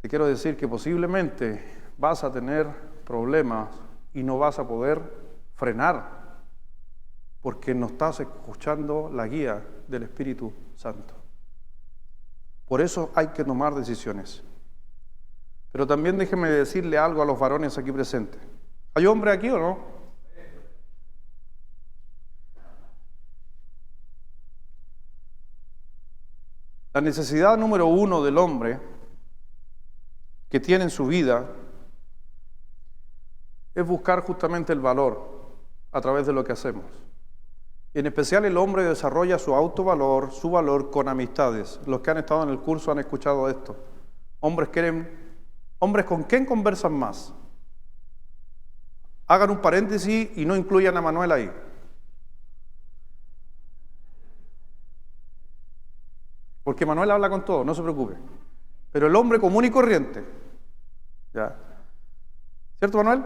te quiero decir que posiblemente vas a tener problemas y no vas a poder frenar, porque no estás escuchando la guía del Espíritu Santo. Por eso hay que tomar decisiones. Pero también déjeme decirle algo a los varones aquí presentes. ¿Hay hombre aquí o no? La necesidad número uno del hombre que tiene en su vida es buscar justamente el valor a través de lo que hacemos. En especial el hombre desarrolla su autovalor, su valor con amistades. Los que han estado en el curso han escuchado esto. Hombres con quién conversan más. Hagan un paréntesis y no incluyan a Manuel ahí. Porque Manuel habla con todo, no se preocupe. Pero el hombre común y corriente. ¿Ya? ¿Cierto, Manuel?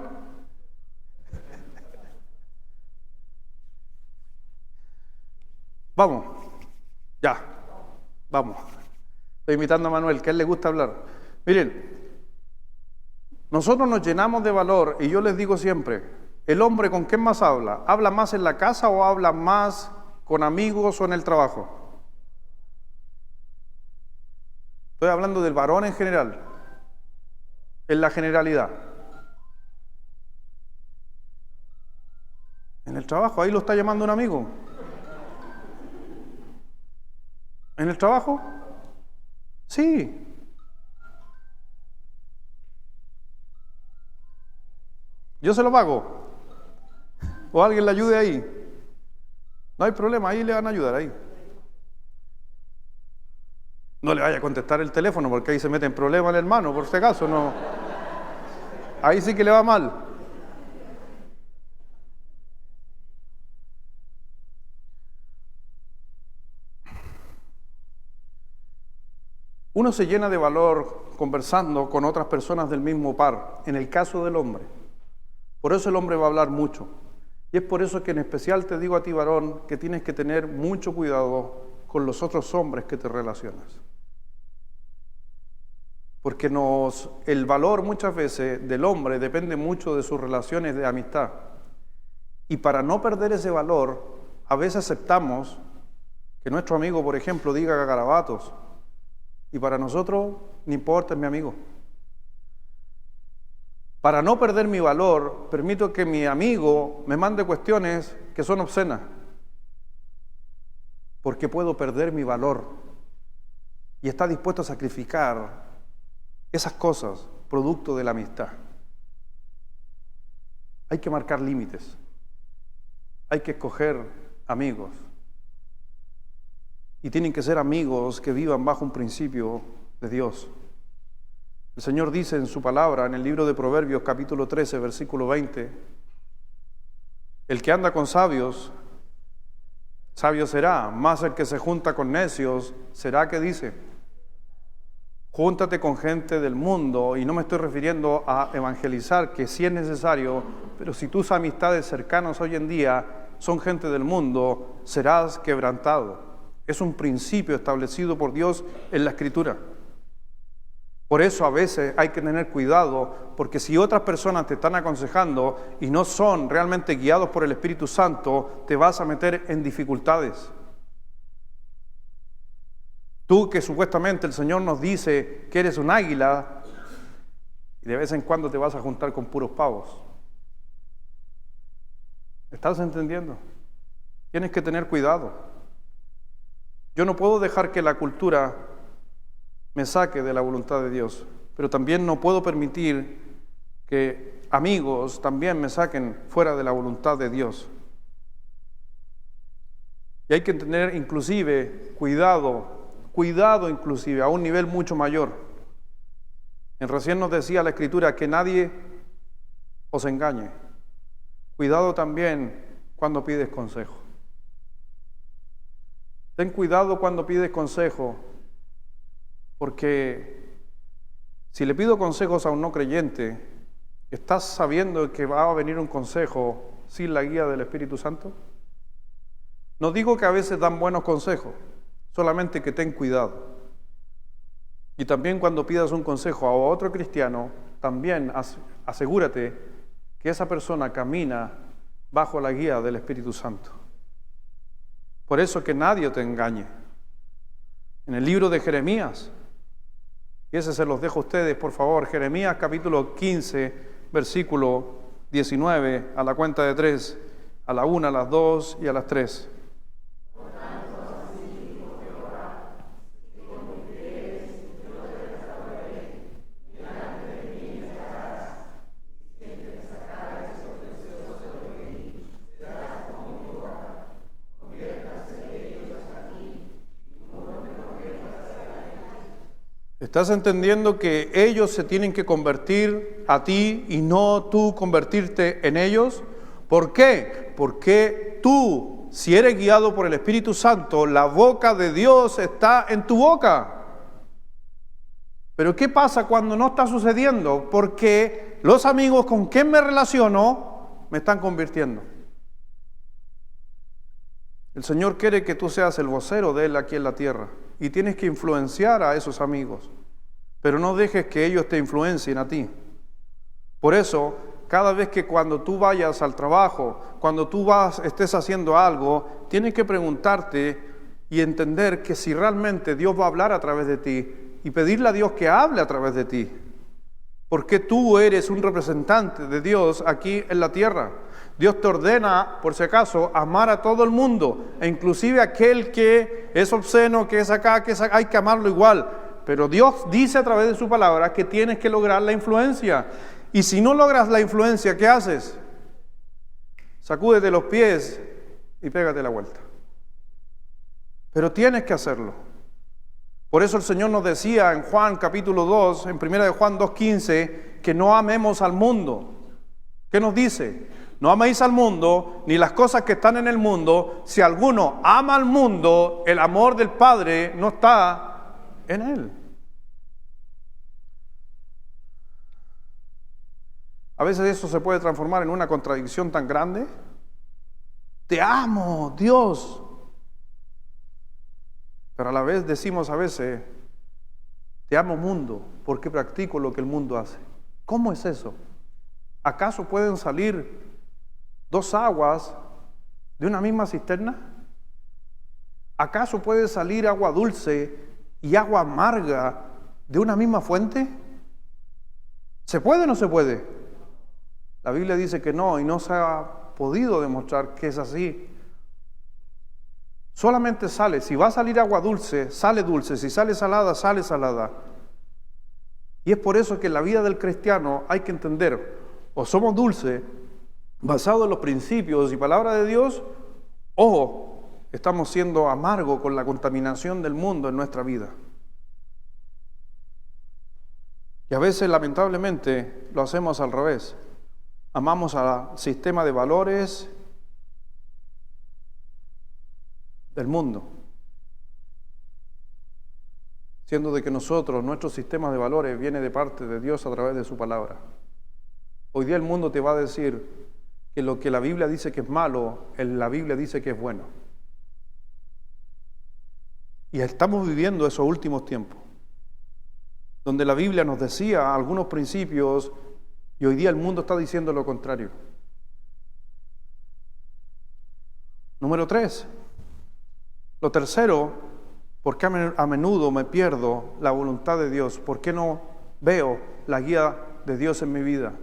Vamos, ya, vamos. Estoy invitando a Manuel, que a él le gusta hablar. Miren, nosotros nos llenamos de valor y yo les digo siempre, ¿el hombre con quién más habla? ¿Habla más en la casa o habla más con amigos o en el trabajo? Estoy hablando del varón en general, en la generalidad. En el trabajo, ahí lo está llamando un amigo. ¿En el trabajo? Sí. Yo se lo pago. O alguien le ayude ahí. No hay problema, ahí le van a ayudar ahí. No le vaya a contestar el teléfono porque ahí se mete en problemas el hermano, por si acaso, no. Ahí sí que le va mal. Uno se llena de valor conversando con otras personas del mismo par, en el caso del hombre. Por eso el hombre va a hablar mucho. Y es por eso que en especial te digo a ti, varón, que tienes que tener mucho cuidado con los otros hombres que te relacionas. Porque el valor muchas veces del hombre depende mucho de sus relaciones de amistad. Y para no perder ese valor, a veces aceptamos que nuestro amigo, por ejemplo, diga garabatos, y para nosotros, no importa, es mi amigo. Para no perder mi valor, permito que mi amigo me mande cuestiones que son obscenas, porque puedo perder mi valor, y está dispuesto a sacrificar esas cosas producto de la amistad. Hay que marcar límites, hay que escoger amigos, y tienen que ser amigos que vivan bajo un principio de Dios. El Señor dice en su palabra, en el libro de Proverbios, capítulo 13, versículo 20, el que anda con sabios, sabio será, mas el que se junta con necios, será que dice, júntate con gente del mundo, y no me estoy refiriendo a evangelizar, que sí es necesario, pero si tus amistades cercanas hoy en día son gente del mundo, serás quebrantado. Es un principio establecido por Dios en la Escritura. Por eso a veces hay que tener cuidado, porque si otras personas te están aconsejando y no son realmente guiados por el Espíritu Santo, te vas a meter en dificultades. Tú que supuestamente el Señor nos dice que eres un águila, y de vez en cuando te vas a juntar con puros pavos. ¿Estás entendiendo? Tienes que tener cuidado. Yo no puedo dejar que la cultura me saque de la voluntad de Dios, pero también no puedo permitir que amigos también me saquen fuera de la voluntad de Dios. Y hay que tener inclusive cuidado inclusive a un nivel mucho mayor. Recién nos decía la Escritura que nadie os engañe. Cuidado también cuando pides consejo. Ten cuidado cuando pides consejo, porque si le pido consejos a un no creyente, ¿estás sabiendo que va a venir un consejo sin la guía del Espíritu Santo? No digo que a veces dan buenos consejos, solamente que ten cuidado. Y también cuando pidas un consejo a otro cristiano, también asegúrate que esa persona camina bajo la guía del Espíritu Santo. Por eso que nadie te engañe. En el libro de Jeremías, y ese se los dejo a ustedes, por favor, Jeremías capítulo 15, versículo 19, a la cuenta de 3, a la 1, a las 2 y a las 3. ¿Estás entendiendo que ellos se tienen que convertir a ti y no tú convertirte en ellos? ¿Por qué? Porque tú, si eres guiado por el Espíritu Santo, la boca de Dios está en tu boca. Pero ¿qué pasa cuando no está sucediendo? Porque los amigos con quien me relaciono me están convirtiendo. El Señor quiere que tú seas el vocero de Él aquí en la tierra y tienes que influenciar a esos amigos, pero no dejes que ellos te influencien a ti. Por eso, cada vez que cuando tú vayas al trabajo, cuando tú estés haciendo algo, tienes que preguntarte y entender que si realmente Dios va a hablar a través de ti y pedirle a Dios que hable a través de ti, porque tú eres un representante de Dios aquí en la tierra. Dios te ordena, por si acaso, amar a todo el mundo, e inclusive aquel que es obsceno, que es acá, hay que amarlo igual. Pero Dios dice a través de su palabra que tienes que lograr la influencia. Y si no logras la influencia, ¿qué haces? Sacúdete los pies y pégate la vuelta. Pero tienes que hacerlo. Por eso el Señor nos decía en Juan capítulo 2, en 1 de Juan 2:15, que no amemos al mundo. ¿Qué nos dice? No améis al mundo, ni las cosas que están en el mundo. Si alguno ama al mundo, el amor del Padre no está en él. A veces eso se puede transformar en una contradicción tan grande. Te amo, Dios. Pero a la vez decimos a veces, te amo mundo, porque practico lo que el mundo hace. ¿Cómo es eso? ¿Acaso pueden salir dos aguas de una misma cisterna? ¿Acaso puede salir agua dulce y agua amarga de una misma fuente? ¿Se puede o no se puede? La Biblia dice que no, y no se ha podido demostrar que es así. Solamente sale, si va a salir agua dulce, sale dulce, si sale salada, sale salada. Y es por eso que en la vida del cristiano hay que entender, o somos dulces, basados en los principios y palabra de Dios, o estamos siendo amargos con la contaminación del mundo en nuestra vida. Y a veces, lamentablemente, lo hacemos al revés. Amamos al sistema de valores del mundo, siendo de que nuestro sistema de valores viene de parte de Dios a través de su palabra. Hoy día el mundo te va a decir que lo que la Biblia dice que es malo, la Biblia dice que es bueno. Y estamos viviendo esos últimos tiempos, donde la Biblia nos decía algunos principios y hoy día el mundo está diciendo lo contrario. Número 3. Lo tercero, ¿por qué a menudo me pierdo la voluntad de Dios? ¿Por qué no veo la guía de Dios en mi vida?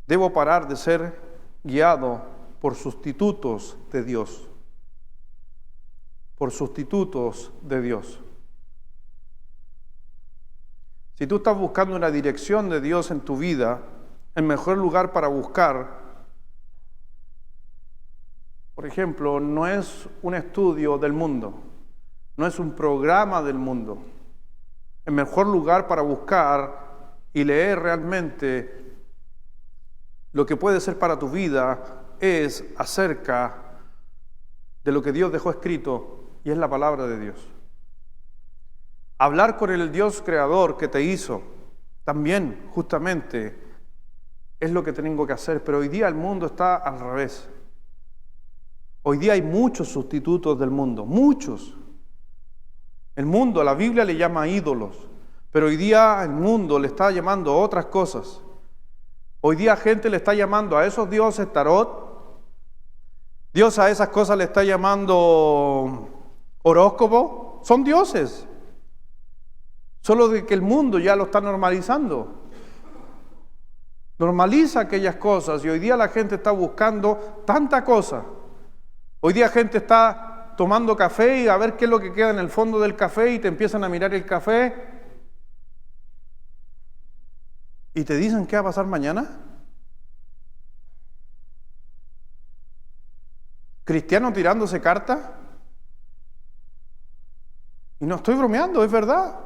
Debo parar de ser guiado por sustitutos de Dios. Por sustitutos de Dios. Si tú estás buscando una dirección de Dios en tu vida, el mejor lugar para buscar, por ejemplo, no es un estudio del mundo, no es un programa del mundo. El mejor lugar para buscar y leer realmente lo que puede ser para tu vida es acerca de lo que Dios dejó escrito, y es la palabra de Dios. Hablar con el Dios creador que te hizo, también justamente es lo que tengo que hacer, pero hoy día el mundo está al revés. Hoy día hay muchos sustitutos del mundo, muchos. El mundo, la Biblia le llama ídolos, pero hoy día el mundo le está llamando otras cosas. Hoy día gente le está llamando a esos dioses tarot, Dios a esas cosas le está llamando horóscopo, son dioses. Solo de que el mundo ya lo está normalizando. Normaliza aquellas cosas y hoy día la gente está buscando tanta cosa. Hoy día gente está tomando café y a ver qué es lo que queda en el fondo del café y te empiezan a mirar el café y te dicen qué va a pasar mañana. Cristiano tirándose cartas. Y no estoy bromeando, es verdad.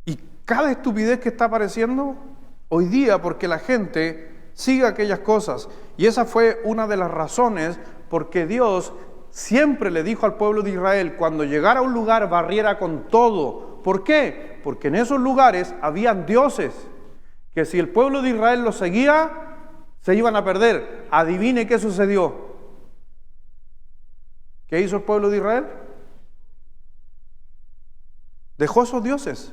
Y cada estupidez que está apareciendo hoy día porque la gente sigue aquellas cosas. Y esa fue una de las razones porque Dios siempre le dijo al pueblo de Israel, cuando llegara a un lugar, barriera con todo. ¿Por qué? Porque en esos lugares habían dioses, que si el pueblo de Israel los seguía, se iban a perder. Adivine qué sucedió. ¿Qué hizo el pueblo de Israel? Dejó esos dioses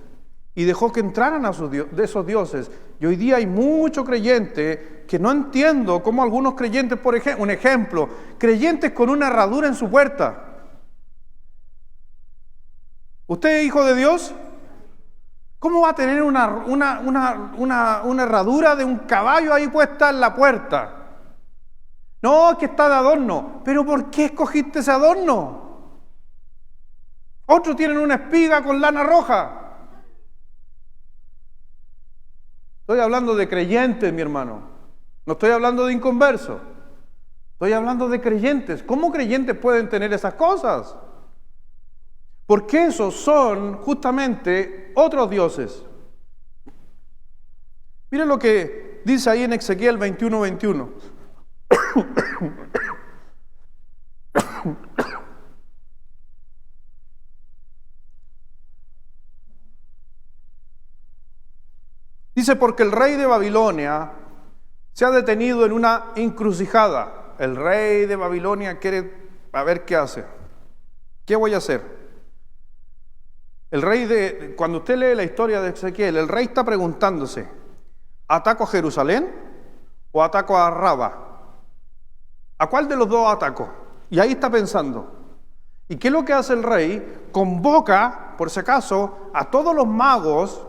y dejó que entraran a esos dioses. Y hoy día hay mucho creyente que no entiendo cómo algunos creyentes, por ejemplo, un ejemplo, creyentes con una herradura en su puerta. ¿Usted es hijo de Dios? ¿Cómo va a tener una herradura de un caballo ahí puesta en la puerta? No, es que está de adorno. ¿Pero por qué escogiste ese adorno? Otros tienen una espiga con lana roja. Estoy hablando de creyentes, mi hermano. No estoy hablando de inconversos. Estoy hablando de creyentes. ¿Cómo creyentes pueden tener esas cosas? Porque esos son justamente otros dioses. Miren lo que dice ahí en Ezequiel 21:21. Dice, porque el rey de Babilonia se ha detenido en una encrucijada. El rey de Babilonia quiere a ver qué hace. ¿Qué voy a hacer? Cuando usted lee la historia de Ezequiel, el rey está preguntándose, ¿ataco a Jerusalén o ataco a Raba? ¿A cuál de los dos ataco? Y ahí está pensando. ¿Y qué es lo que hace el rey? Convoca, por si acaso, a todos los magos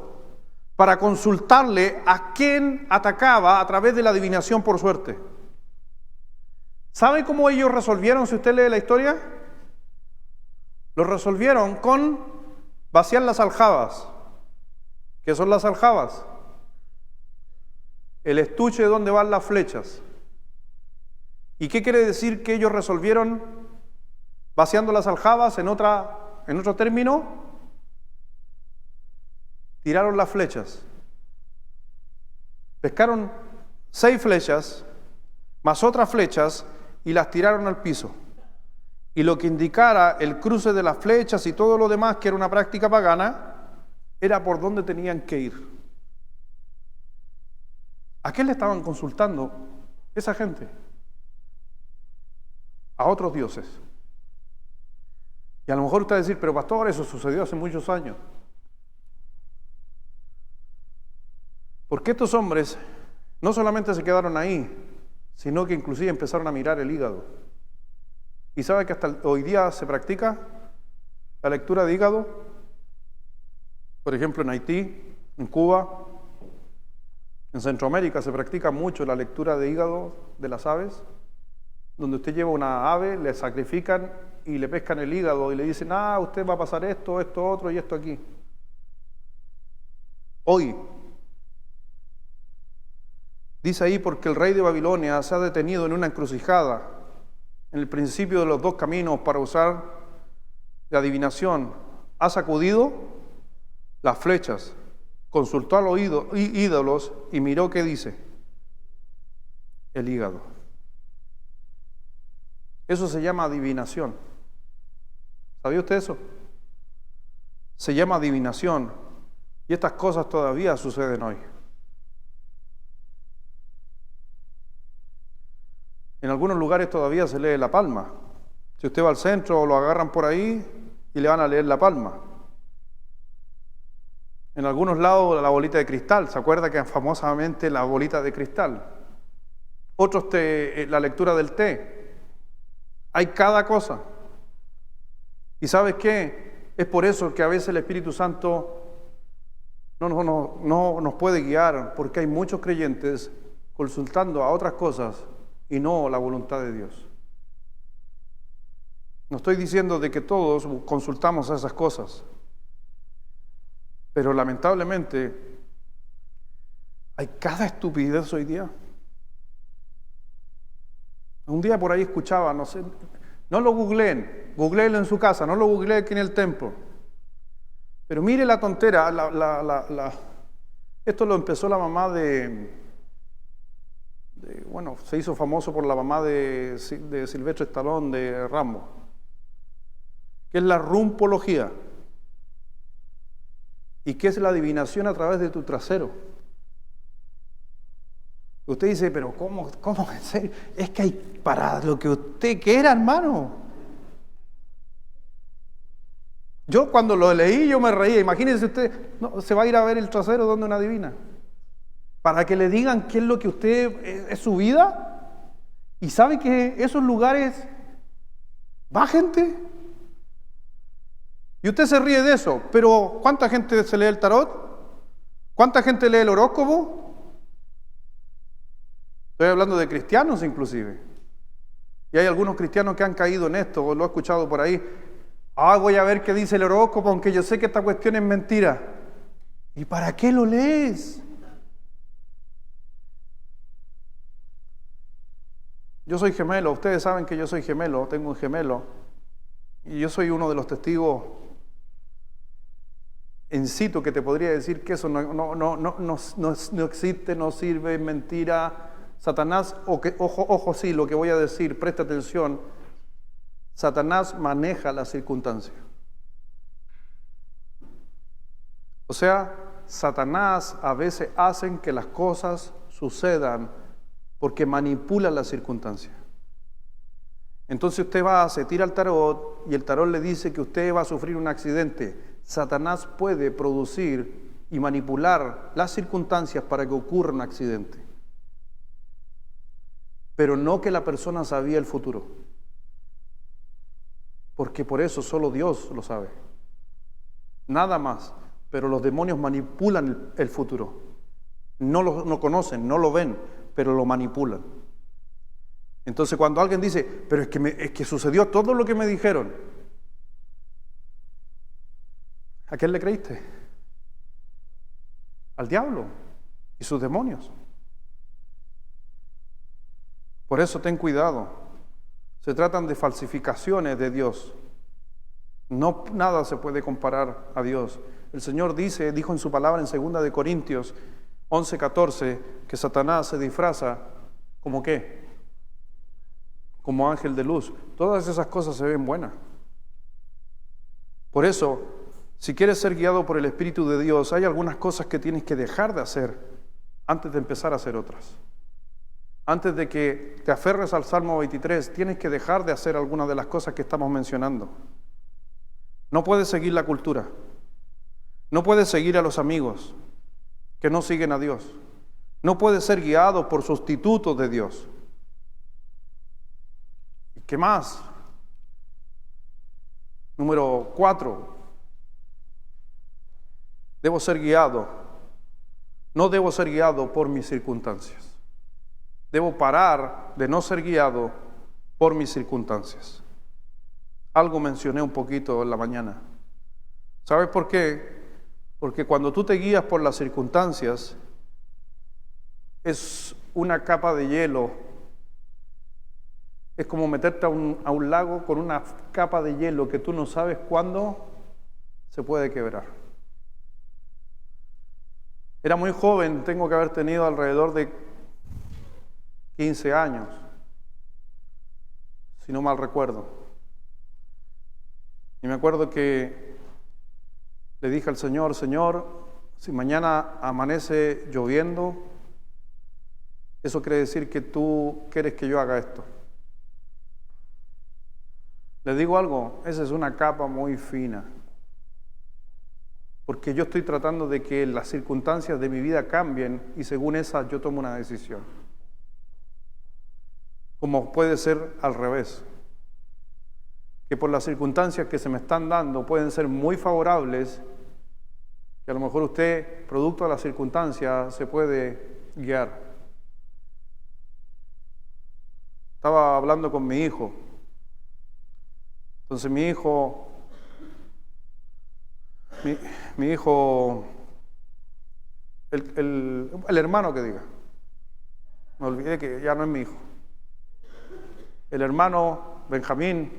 para consultarle a quién atacaba a través de la adivinación por suerte. ¿Sabe cómo ellos resolvieron, si usted lee la historia? Lo resolvieron con vaciar las aljabas. ¿Qué son las aljabas? El estuche donde van las flechas. ¿Y qué quiere decir que ellos resolvieron vaciando las aljabas? En otro término, tiraron las flechas. Pescaron 6 flechas, más otras flechas, y las tiraron al piso. Y lo que indicara el cruce de las flechas y todo lo demás, que era una práctica pagana, era por dónde tenían que ir. ¿A qué le estaban consultando esa gente? A otros dioses. Y a lo mejor usted va a decir, pero pastor, eso sucedió hace muchos años. Porque estos hombres no solamente se quedaron ahí, sino que inclusive empezaron a mirar el hígado. ¿Y sabe que hasta hoy día se practica la lectura de hígado? Por ejemplo, en Haití, en Cuba, en Centroamérica se practica mucho la lectura de hígado de las aves, donde usted lleva una ave, le sacrifican y le pescan el hígado y le dicen, usted va a pasar esto, esto, otro y esto aquí. Hoy, dice ahí, porque el rey de Babilonia se ha detenido en una encrucijada, en el principio de los 2 caminos para usar la adivinación, ha sacudido las flechas, consultó a los ídolos y miró qué dice, el hígado. Eso se llama adivinación. ¿Sabía usted eso? Se llama adivinación. Y estas cosas todavía suceden hoy. En algunos lugares todavía se lee la palma. Si usted va al centro, lo agarran por ahí y le van a leer la palma. En algunos lados la bolita de cristal. ¿Se acuerda que famosamente la bolita de cristal? Otros la lectura del té. Hay cada cosa. ¿Y sabes qué? Es por eso que a veces el Espíritu Santo no nos puede guiar, porque hay muchos creyentes consultando a otras cosas y no la voluntad de Dios. No estoy diciendo de que todos consultamos a esas cosas, pero lamentablemente hay cada estupidez hoy día. Un día por ahí escuchaba, no sé, no lo googleenlo en su casa, no lo googleen aquí en el templo. Pero mire la tontera, esto lo empezó la mamá se hizo famoso por la mamá de Silvestre Stallone, de Rambo, que es la rumpología. ¿Y qué es la adivinación a través de tu trasero? Usted dice, pero ¿cómo en serio? Es que hay para lo que usted quiera, hermano. Yo cuando lo leí, yo me reía. Imagínense usted, se va a ir a ver el trasero donde una adivina. Para que le digan qué es lo que usted es su vida. Y sabe que esos lugares va gente. Y usted se ríe de eso. Pero ¿cuánta gente se lee el tarot? ¿Cuánta gente lee el horóscopo? Estoy hablando de cristianos inclusive. Y hay algunos cristianos que han caído en esto, lo he escuchado por ahí. Voy a ver qué dice el horóscopo, aunque yo sé que esta cuestión es mentira. ¿Y para qué lo lees? Yo soy gemelo, ustedes saben que yo soy gemelo, tengo un gemelo. Y yo soy uno de los testigos en situ que te podría decir que eso no existe, no sirve, es mentira. Satanás, ojo sí, lo que voy a decir, presta atención, Satanás maneja las circunstancias. O sea, Satanás a veces hace que las cosas sucedan porque manipula las circunstancias. Entonces usted se tira al tarot y el tarot le dice que usted va a sufrir un accidente. Satanás puede producir y manipular las circunstancias para que ocurra un accidente. pero no que la persona sabía el futuro, porque por eso solo Dios lo sabe, nada más. Pero los demonios manipulan el futuro, no conocen, no lo ven, pero lo manipulan. Entonces cuando alguien dice, pero es que sucedió todo lo que me dijeron, ¿a quién le creíste? Al diablo y sus demonios. Por eso ten cuidado. Se tratan de falsificaciones de Dios. No, nada se puede comparar a Dios. El Señor dijo en su palabra en 2 de Corintios 11:14 que Satanás se disfraza como ¿qué? Como ángel de luz. Todas esas cosas se ven buenas. Por eso, si quieres ser guiado por el Espíritu de Dios, hay algunas cosas que tienes que dejar de hacer antes de empezar a hacer otras. Antes de que te aferres al Salmo 23, tienes que dejar de hacer algunas de las cosas que estamos mencionando. No puedes seguir la cultura. No puedes seguir a los amigos que no siguen a Dios. No puedes ser guiado por sustitutos de Dios. ¿Y qué más? Número 4. Debo ser guiado. No debo ser guiado por mis circunstancias. Debo parar de no ser guiado por mis circunstancias. Algo mencioné un poquito en la mañana. ¿Sabes por qué? Porque cuando tú te guías por las circunstancias, es una capa de hielo. Es como meterte a un lago con una capa de hielo que tú no sabes cuándo se puede quebrar. Era muy joven, tengo que haber tenido alrededor de 15 años, si no mal recuerdo. Y me acuerdo que le dije al Señor, Señor, si mañana amanece lloviendo, eso quiere decir que tú quieres que yo haga esto. Le digo algo, esa es una capa muy fina, porque yo estoy tratando de que las circunstancias de mi vida cambien y según esas yo tomo una decisión. Como puede ser al revés, que por las circunstancias que se me están dando pueden ser muy favorables, que a lo mejor usted, producto de las circunstancias, se puede guiar. Estaba hablando con mi hijo. Entonces mi hijo, el hermano que diga, me olvidé que ya no es mi hijo. El hermano Benjamín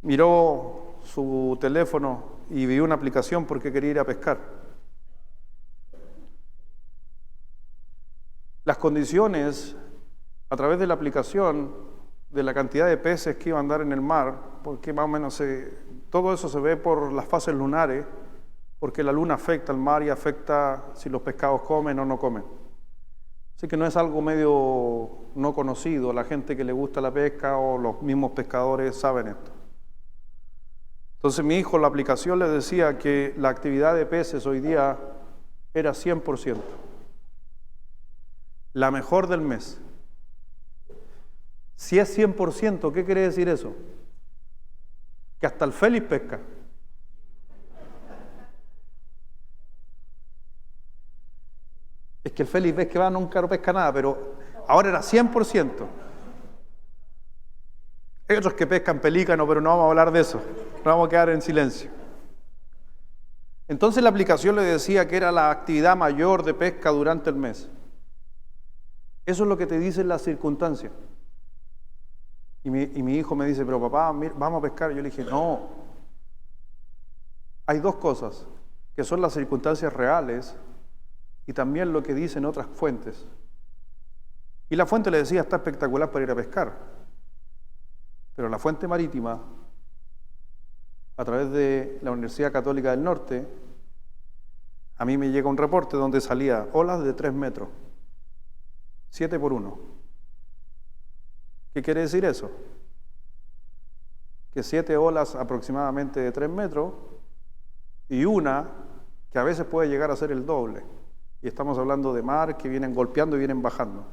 miró su teléfono y vio una aplicación porque quería ir a pescar. Las condiciones a través de la aplicación de la cantidad de peces que iban a andar en el mar, porque más o menos todo eso se ve por las fases lunares, porque la luna afecta al mar y afecta si los pescados comen o no comen. Así que no es algo medio no conocido, la gente que le gusta la pesca o los mismos pescadores saben esto. Entonces mi hijo, la aplicación le decía que la actividad de peces hoy día era 100%, la mejor del mes. Si es 100%, ¿qué quiere decir eso? Que hasta el Félix pesca. Es que el Félix ves que va, nunca no pesca nada, pero ahora era 100%. Hay otros que pescan pelícano, pero no vamos a hablar de eso. Nos vamos a quedar en silencio. Entonces la aplicación le decía que era la actividad mayor de pesca durante el mes. Eso es lo que te dicen las circunstancias. Y mi hijo me dice, pero papá, vamos a pescar. Yo le dije, no. Hay dos cosas, que son las circunstancias reales y también lo que dicen otras fuentes. Y la fuente le decía, está espectacular para ir a pescar. Pero la fuente marítima, a través de la Universidad Católica del Norte, a mí me llega un reporte donde salía olas de 3 metros, 7 por 1. ¿Qué quiere decir eso? Que 7 olas aproximadamente de 3 metros y una que a veces puede llegar a ser el doble. Y estamos hablando de mar que vienen golpeando y vienen bajando.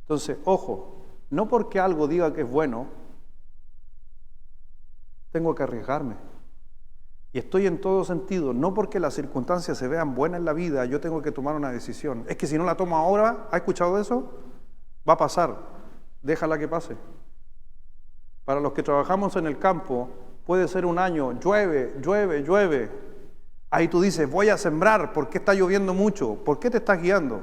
Entonces, ojo, no porque algo diga que es bueno, tengo que arriesgarme. Y estoy en todo sentido, no porque las circunstancias se vean buenas en la vida, yo tengo que tomar una decisión. Es que si no la tomo ahora, ¿ha escuchado eso? Va a pasar, déjala que pase. Para los que trabajamos en el campo, puede ser un año, llueve, llueve, llueve. Ahí tú dices, voy a sembrar, ¿por qué está lloviendo mucho? ¿Por qué te estás guiando?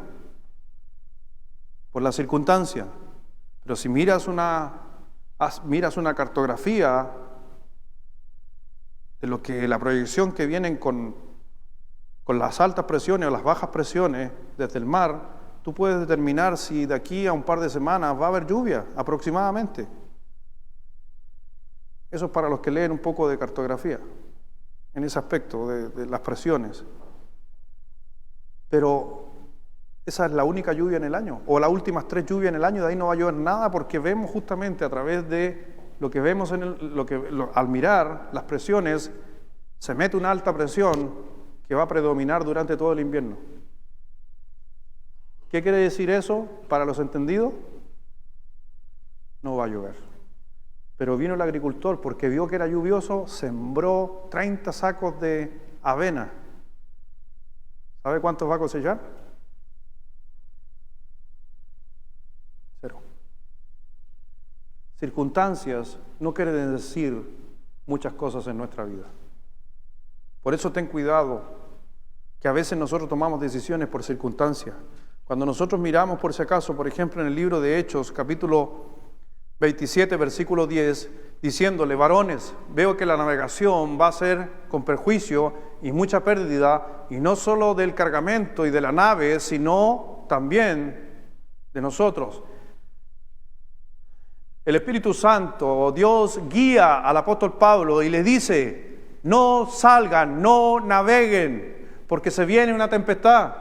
Por la circunstancia. Pero si miras una cartografía de lo que la proyección que vienen con las altas presiones o las bajas presiones desde el mar, tú puedes determinar si de aquí a un par de semanas va a haber lluvia, aproximadamente. Eso es para los que leen un poco de cartografía, en ese aspecto de las presiones. Pero esa es la única lluvia en el año, o las últimas 3 lluvias en el año, de ahí no va a llover nada, porque vemos justamente a través de lo que vemos al mirar las presiones, se mete una alta presión que va a predominar durante todo el invierno. ¿Qué quiere decir eso para los entendidos? No va a llover. Pero vino el agricultor porque vio que era lluvioso, sembró 30 sacos de avena. ¿Sabe cuántos va a cosechar? 0. Circunstancias no quieren decir muchas cosas en nuestra vida. Por eso ten cuidado, que a veces nosotros tomamos decisiones por circunstancias. Cuando nosotros miramos, por si acaso, por ejemplo, en el libro de Hechos, capítulo 27, versículo 10, diciéndole, varones, veo que la navegación va a ser con perjuicio y mucha pérdida, y no solo del cargamento y de la nave, sino también de nosotros. El Espíritu Santo, Dios, guía al apóstol Pablo y le dice, no salgan, no naveguen, porque se viene una tempestad.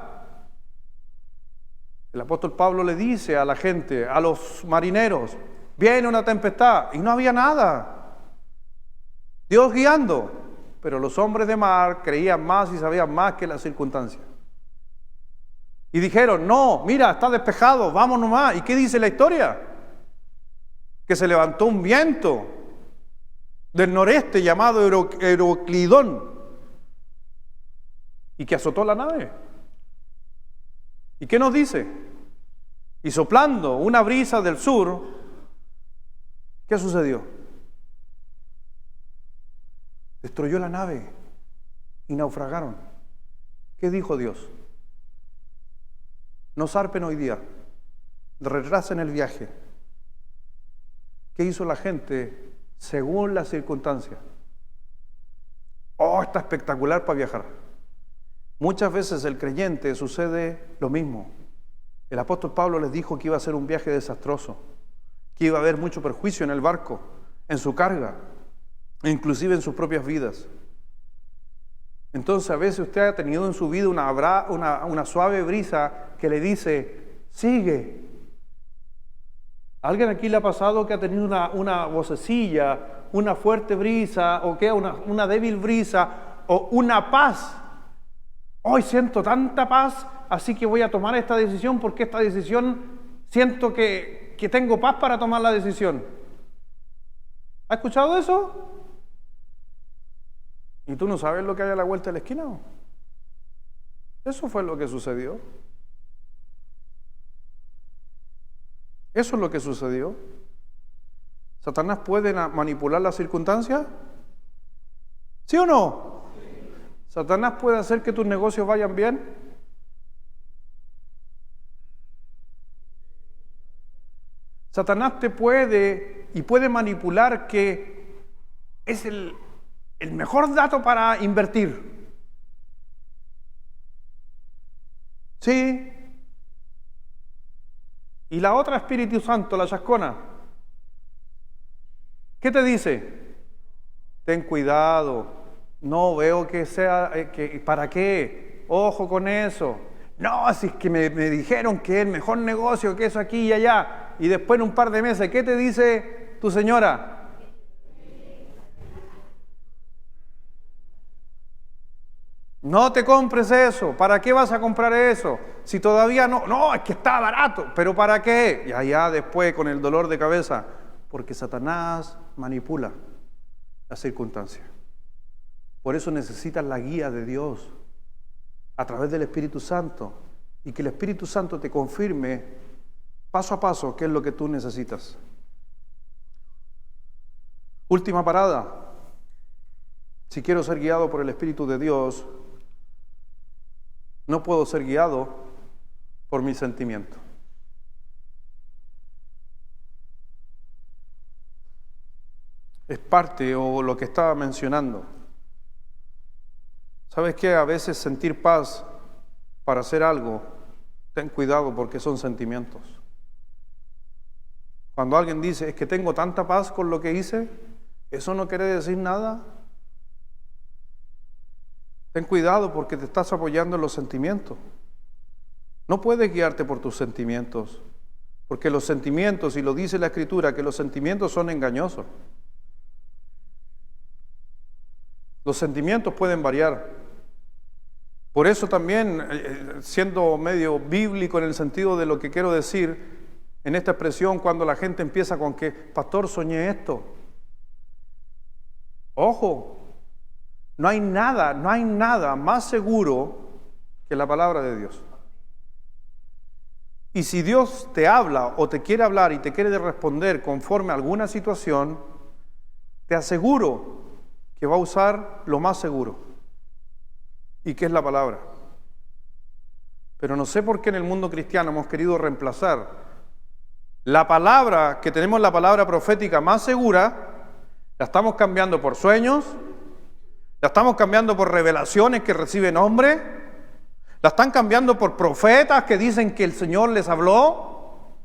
El apóstol Pablo le dice a la gente, a los marineros, viene una tempestad, y no había nada. Dios guiando, pero los hombres de mar creían más y sabían más que las circunstancias. Y dijeron, no, mira, está despejado, vamos nomás. ¿Y qué dice la historia? Que se levantó un viento del noreste llamado Euroclidón y que azotó la nave. ¿Y qué nos dice? Y soplando una brisa del sur, ¿qué sucedió? Destruyó la nave y naufragaron. ¿Qué dijo Dios? No zarpen hoy día, retrasen el viaje. ¿Qué hizo la gente según las circunstancias? Oh, está espectacular para viajar. Muchas veces el creyente sucede lo mismo. El apóstol Pablo les dijo que iba a ser un viaje desastroso, que iba a haber mucho perjuicio en el barco, en su carga, e inclusive en sus propias vidas. Entonces a veces usted ha tenido en su vida una suave brisa que le dice, sigue. ¿Alguien aquí le ha pasado que ha tenido una vocecilla, una fuerte brisa, o que una débil brisa, o una paz? Hoy siento tanta paz, así que voy a tomar esta decisión, porque esta decisión siento que tengo paz para tomar la decisión. ¿Ha escuchado eso? ¿Y tú no sabes lo que hay a la vuelta de la esquina? Eso fue lo que sucedió. Eso es lo que sucedió. ¿Satanás puede manipular las circunstancias? ¿Sí o no? ¿Satanás puede hacer que tus negocios vayan bien? Satanás te puede manipular que es el mejor dato para invertir. Sí. Y la otra, Espíritu Santo, la chascona, ¿qué te dice? Ten cuidado, no veo que sea, ¿para qué? Ojo con eso. No, si es que me dijeron que es el mejor negocio, que eso aquí y allá. Y después en un par de meses, ¿qué te dice tu señora? No te compres eso. ¿Para qué vas a comprar eso? Si todavía no. No, es que está barato. ¿Pero para qué? Y allá después con el dolor de cabeza. Porque Satanás manipula las circunstancias. Por eso necesitas la guía de Dios a través del Espíritu Santo. Y que el Espíritu Santo te confirme paso a paso qué es lo que tú necesitas. Última parada. Si quiero ser guiado por el Espíritu de Dios, no puedo ser guiado por mis sentimientos. Es parte o lo que estaba mencionando. ¿Sabes qué? A veces sentir paz para hacer algo, ten cuidado porque son sentimientos. Cuando alguien dice, es que tengo tanta paz con lo que hice, eso no quiere decir nada. Ten cuidado porque te estás apoyando en los sentimientos. No puedes guiarte por tus sentimientos, porque los sentimientos, y lo dice la Escritura, que los sentimientos son engañosos. Los sentimientos pueden variar. Por eso también, siendo medio bíblico en el sentido de lo que quiero decir, en esta expresión cuando la gente empieza con que, pastor, soñé esto. Ojo, no hay nada más seguro que la palabra de Dios. Y si Dios te habla o te quiere hablar y te quiere responder conforme a alguna situación, te aseguro que va a usar lo más seguro. ¿Y qué es la palabra? Pero no sé por qué en el mundo cristiano hemos querido reemplazar la palabra, que tenemos la palabra profética más segura, la estamos cambiando por sueños, la estamos cambiando por revelaciones que reciben hombres, la están cambiando por profetas que dicen que el Señor les habló,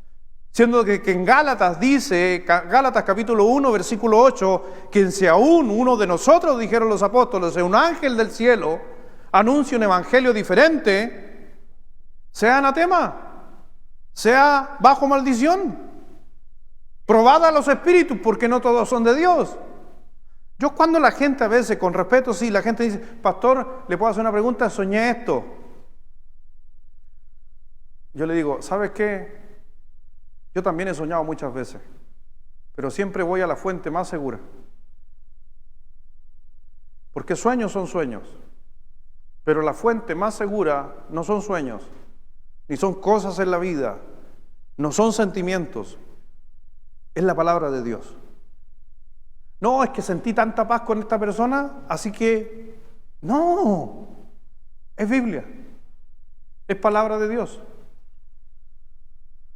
siendo que en Gálatas dice, Gálatas capítulo 1, versículo 8, que si aún uno de nosotros, dijeron los apóstoles, un ángel del cielo, anuncia un evangelio diferente, sea anatema, sea bajo maldición, probada a los espíritus, porque no todos son de Dios. Yo cuando la gente a veces, con respeto, sí, la gente dice, pastor, ¿le puedo hacer una pregunta? Soñé esto. Yo le digo, ¿sabes qué? Yo también he soñado muchas veces, pero siempre voy a la fuente más segura. Porque sueños son sueños. Pero la fuente más segura no son sueños, ni son cosas en la vida, no son sentimientos, es la palabra de Dios. No, es que sentí tanta paz con esta persona, así que no, es Biblia, es palabra de Dios.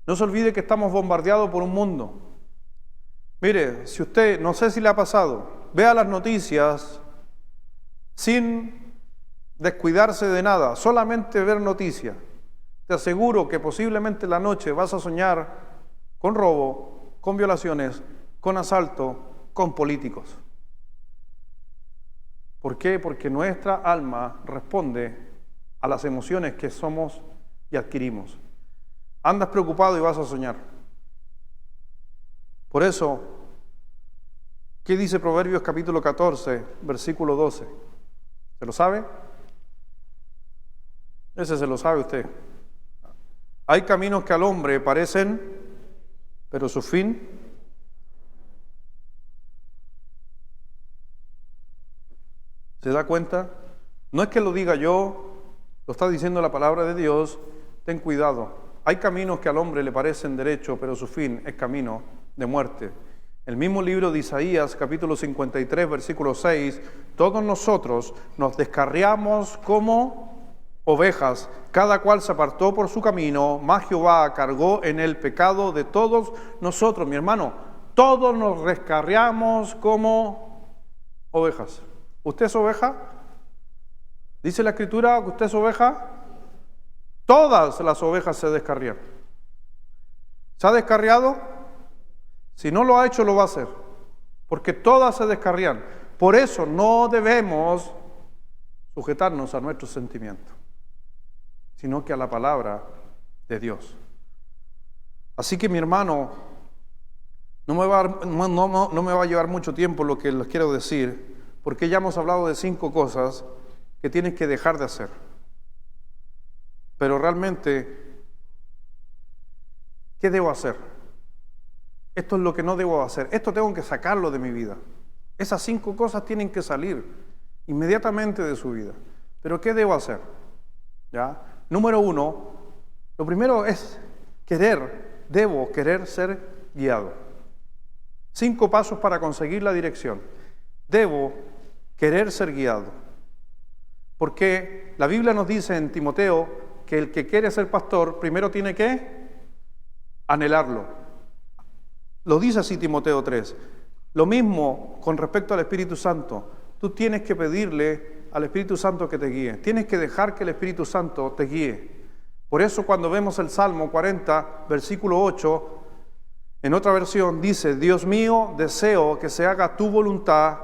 No se olvide que estamos bombardeados por un mundo. Mire, si usted, no sé si le ha pasado, vea las noticias sin descuidarse de nada, solamente ver noticias. Te aseguro que posiblemente la noche vas a soñar con robo, con violaciones, con asalto, con políticos. ¿Por qué? Porque nuestra alma responde a las emociones que somos y adquirimos. Andas preocupado y vas a soñar. Por eso, ¿qué dice Proverbios capítulo 14, versículo 12? ¿Se lo sabe? Ese se lo sabe usted. Hay caminos que al hombre parecen, pero su fin. ¿Se da cuenta? No es que lo diga yo, lo está diciendo la palabra de Dios. Ten cuidado. Hay caminos que al hombre le parecen derecho, pero su fin es camino de muerte. El mismo libro de Isaías, capítulo 53, versículo 6, todos nosotros nos descarriamos como ovejas, cada cual se apartó por su camino, mas Jehová cargó en el pecado de todos nosotros. Mi hermano, todos nos descarriamos como ovejas. ¿Usted es oveja? ¿Dice la Escritura que usted es oveja? Todas las ovejas se descarriaron. ¿Se ha descarriado? Si no lo ha hecho, lo va a hacer. Porque todas se descarrían. Por eso no debemos sujetarnos a nuestros sentimientos, sino que a la palabra de Dios. Así que mi hermano, no me va a llevar mucho tiempo lo que les quiero decir, porque ya hemos hablado de 5 cosas que tienes que dejar de hacer. Pero realmente, ¿qué debo hacer? Esto es lo que no debo hacer. Esto tengo que sacarlo de mi vida. Esas 5 cosas tienen que salir inmediatamente de su vida. Pero ¿qué debo hacer? ¿Ya? Número 1, lo primero es debo querer ser guiado. 5 pasos para conseguir la dirección. Debo querer ser guiado. Porque la Biblia nos dice en Timoteo que el que quiere ser pastor primero tiene que anhelarlo. Lo dice así Timoteo 3. Lo mismo con respecto al Espíritu Santo. Tú tienes que pedirle al Espíritu Santo que te guíe. Tienes que dejar que el Espíritu Santo te guíe. Por eso cuando vemos el Salmo 40, versículo 8, en otra versión dice: Dios mío, deseo que se haga tu voluntad,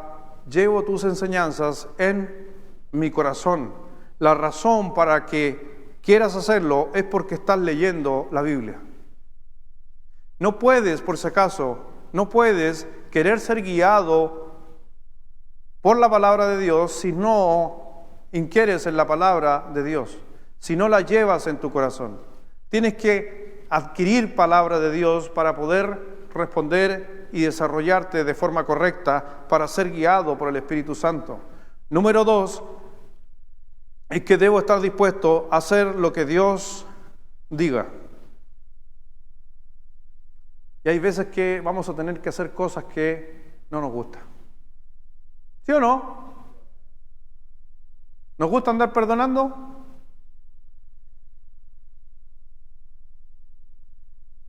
llevo tus enseñanzas en mi corazón. La razón para que quieras hacerlo es porque estás leyendo la Biblia. No puedes, por si acaso, no puedes querer ser guiado por la palabra de Dios si no inquieres en la palabra de Dios, si no la llevas en tu corazón. Tienes que adquirir palabra de Dios para poder responder y desarrollarte de forma correcta para ser guiado por el Espíritu Santo. Número 2, es que debo estar dispuesto a hacer lo que Dios diga. Y hay veces que vamos a tener que hacer cosas que no nos gustan. ¿Sí o no? ¿Nos gusta andar perdonando?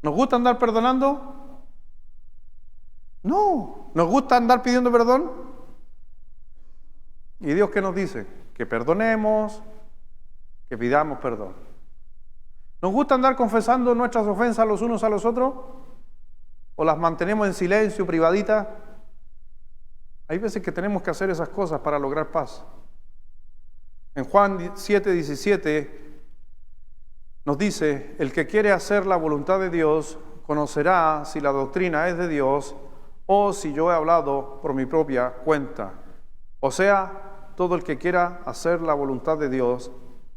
¿Nos gusta andar perdonando? No. ¿Nos gusta andar pidiendo perdón? ¿Y Dios qué nos dice? Que perdonemos, que pidamos perdón. ¿Nos gusta andar confesando nuestras ofensas los unos a los otros? ¿O las mantenemos en silencio, privaditas? Hay veces que tenemos que hacer esas cosas para lograr paz. En Juan 7:17 nos dice: el que quiere hacer la voluntad de Dios conocerá si la doctrina es de Dios o si yo he hablado por mi propia cuenta. O sea, todo el que quiera hacer la voluntad de Dios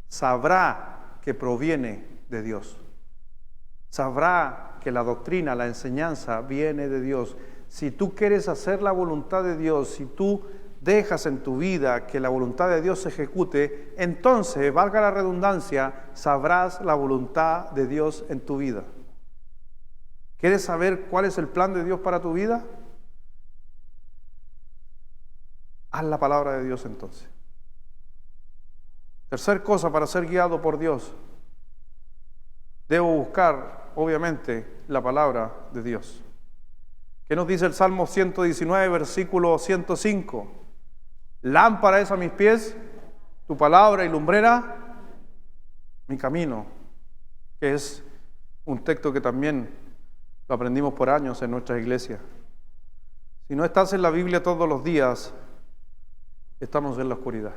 sabrá que proviene de Dios. Sabrá que la doctrina, la enseñanza viene de Dios. Si tú quieres hacer la voluntad de Dios, si tú dejas en tu vida que la voluntad de Dios se ejecute, entonces, valga la redundancia, sabrás la voluntad de Dios en tu vida. ¿Quieres saber cuál es el plan de Dios para tu vida? Haz la palabra de Dios entonces. Tercer cosa, para ser guiado por Dios, debo buscar, obviamente, la palabra de Dios. ¿Qué nos dice el Salmo 119, versículo 105? Lámpara es a mis pies tu palabra y lumbrera mi camino, que es un texto que también lo aprendimos por años en nuestras iglesias. Si no estás en la Biblia todos los días, estamos en la oscuridad.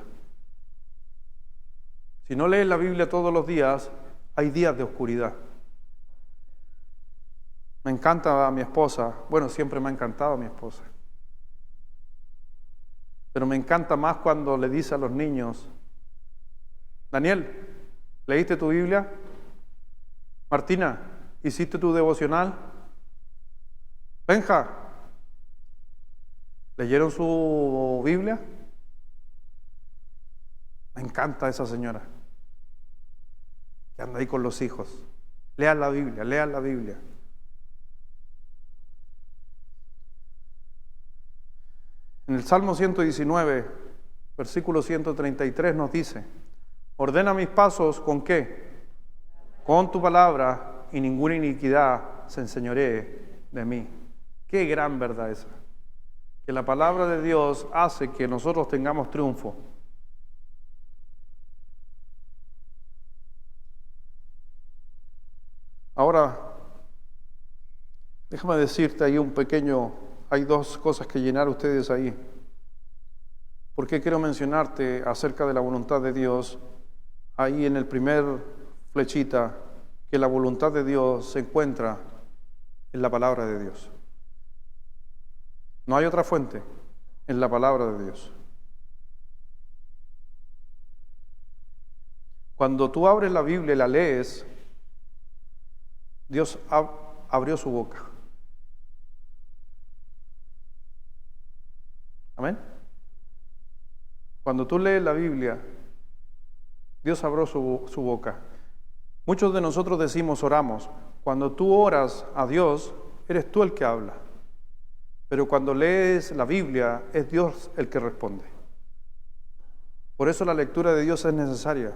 Si no lees la Biblia todos los días, hay días de oscuridad. Me encanta a mi esposa, bueno, siempre me ha encantado a mi esposa, pero me encanta más cuando le dice a los niños: Daniel, ¿leíste tu Biblia? Martina, ¿hiciste tu devocional? Benja, ¿leyeron su Biblia? Me encanta esa señora que anda ahí con los hijos. Lean la Biblia, lean la Biblia. En el Salmo 119, versículo 133 nos dice: ordena mis pasos ¿con qué? Con tu palabra, y ninguna iniquidad se enseñoree de mí. Qué gran verdad esa. Que la palabra de Dios hace que nosotros tengamos triunfo. Ahora, déjame decirte ahí hay 2 cosas que llenar ustedes ahí. ¿Por qué quiero mencionarte acerca de la voluntad de Dios? Ahí en el primer flechita, que la voluntad de Dios se encuentra en la palabra de Dios. No hay otra fuente, en la palabra de Dios. Cuando tú abres la Biblia y la lees, Dios abrió su boca. Amén. Cuando tú lees la Biblia, Dios abrió su boca. Muchos de nosotros decimos, oramos. Cuando tú oras a Dios, eres tú el que habla. Pero cuando lees la Biblia, es Dios el que responde. Por eso la lectura de Dios es necesaria.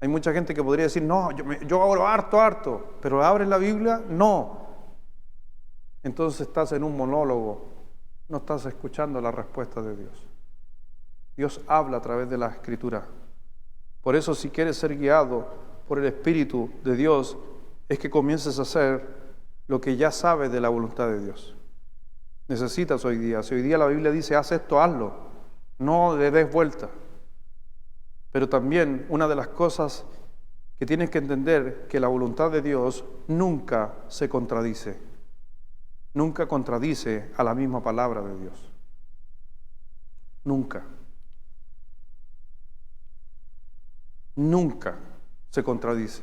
Hay mucha gente que podría decir, no, yo oro harto, pero ¿abres la Biblia? No. Entonces estás en un monólogo, no estás escuchando la respuesta de Dios. Dios habla a través de la Escritura. Por eso, si quieres ser guiado por el Espíritu de Dios, es que comiences a hacer lo que ya sabes de la voluntad de Dios. Necesitas hoy día. Si hoy día la Biblia dice, haz esto, hazlo. No le des vuelta. Pero también una de las cosas que tienes que entender, que la voluntad de Dios nunca se contradice. Nunca contradice a la misma palabra de Dios. Nunca. Nunca se contradice.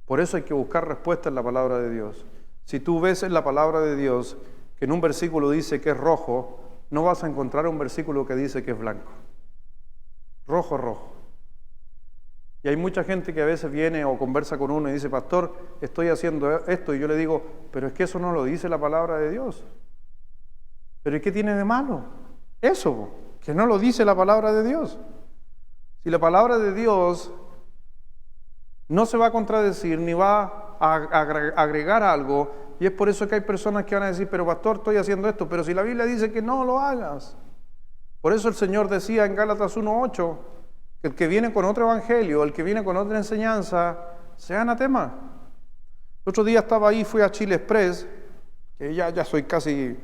Por eso hay que buscar respuesta en la palabra de Dios. Si tú ves en la palabra de Dios que en un versículo dice que es rojo, no vas a encontrar un versículo que dice que es blanco. Rojo es rojo. Y hay mucha gente que a veces viene o conversa con uno y dice, pastor, estoy haciendo esto, y yo le digo, pero es que eso no lo dice la palabra de Dios. ¿Pero ¿y qué tiene de malo? Eso, que no lo dice la palabra de Dios. Si la palabra de Dios no se va a contradecir ni va a agregar algo, y es por eso que hay personas que van a decir, pero pastor, estoy haciendo esto, pero si la Biblia dice que no lo hagas. Por eso el Señor decía en Gálatas 1:8, que el que viene con otro evangelio, el que viene con otra enseñanza, sea anatema. El otro día estaba ahí, fui a Chile Express, que ya soy casi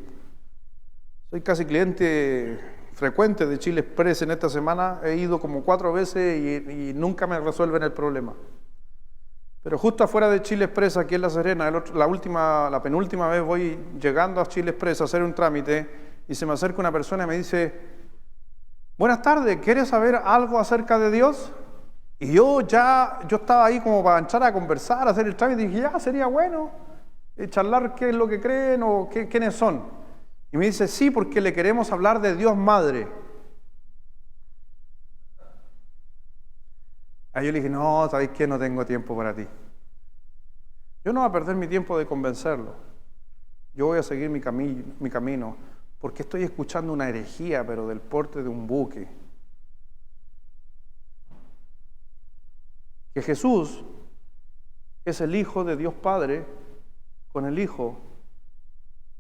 cliente frecuente de Chile Express en esta semana. He ido como 4 veces y nunca me resuelven el problema. Pero justo afuera de Chile Express, aquí en La Serena, la penúltima vez voy llegando a Chile Express a hacer un trámite y se me acerca una persona y me dice, buenas tardes, ¿quieres saber algo acerca de Dios? Y yo estaba ahí como para echar a conversar, a hacer el trámite, y dije, ya, sería bueno charlar qué es lo que creen o quiénes son. Y me dice, sí, porque le queremos hablar de Dios Madre. Ahí yo le dije, no, ¿sabéis qué? No tengo tiempo para ti. Yo no voy a perder mi tiempo de convencerlo. Yo voy a seguir mi camino, porque estoy escuchando una herejía, pero del porte de un buque. Que Jesús es el Hijo de Dios Padre con el Hijo